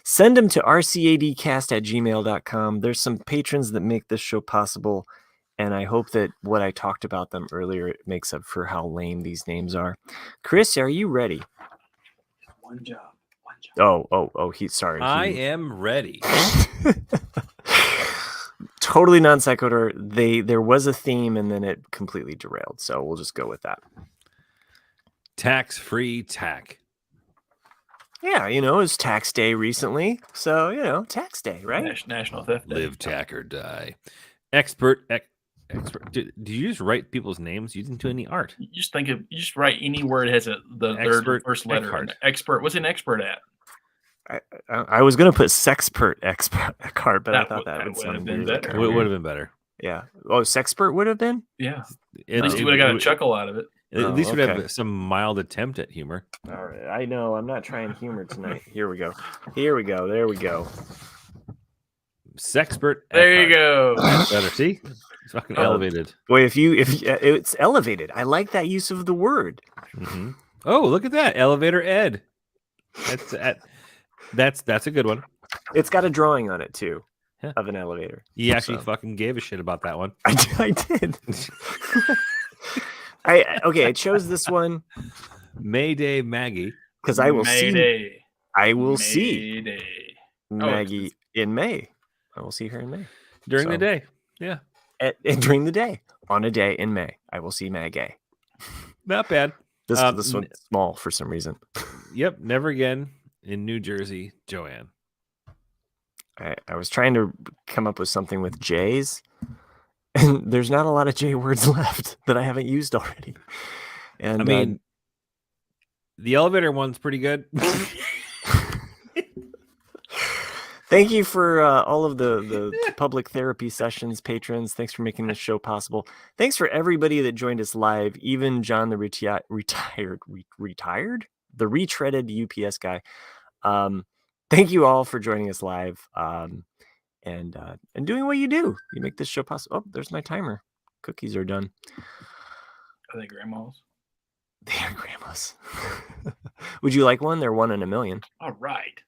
Send them to rcadcast@gmail.com. There's some patrons that make this show possible, and I hope that what I talked about them earlier makes up for how lame these names are. Chris, are you ready? One job. Oh, sorry. I am ready. Totally non sequitur. There was a theme, and then it completely derailed. So we'll just go with that. Tax-free tack. Yeah, it's tax day recently. So, tax day, right? National Theft Day. Live, tack, or die. Expert. Do you just write people's names? You didn't do any art. You just write any word that has the third or first letter. Expert. What's an expert at? I was going to put sexpert card, but I thought that would sound weird. It would have been better. Yeah. Oh, sexpert would have been? Yeah. At least you would have got a chuckle out of it. At least we'd have some mild attempt at humor. All right. I know. I'm not trying humor tonight. Here we go. There we go. Sexpert. There you go. Better. See? It's fucking elevated. Boy, if it's elevated. I like that use of the word. Mm-hmm. Oh, look at that. Elevator Ed. That's a good one. It's got a drawing on it too. Yeah. Of an elevator. He actually fucking gave a shit about that one. I did. I chose this one. Mayday Maggie. Because I will see Maggie in May. I will see her in May. During the day. Yeah. During the day. On a day in May. I will see Maggie. Not bad. This one's small for some reason. Yep. Never again in New Jersey, Joanne. I was trying to come up with something with J's. And there's not a lot of J words left that I haven't used already. And I mean, the elevator one's pretty good. Thank you for all of the public therapy sessions, patrons. Thanks for making this show possible. Thanks for everybody that joined us live, even John, the retreaded UPS guy. Thank you all for joining us live. And doing what you do. You make this show possible. Oh, there's my timer. Cookies are done. Are they grandma's? They are grandma's. Would you like one? They're 1 in a million. All right.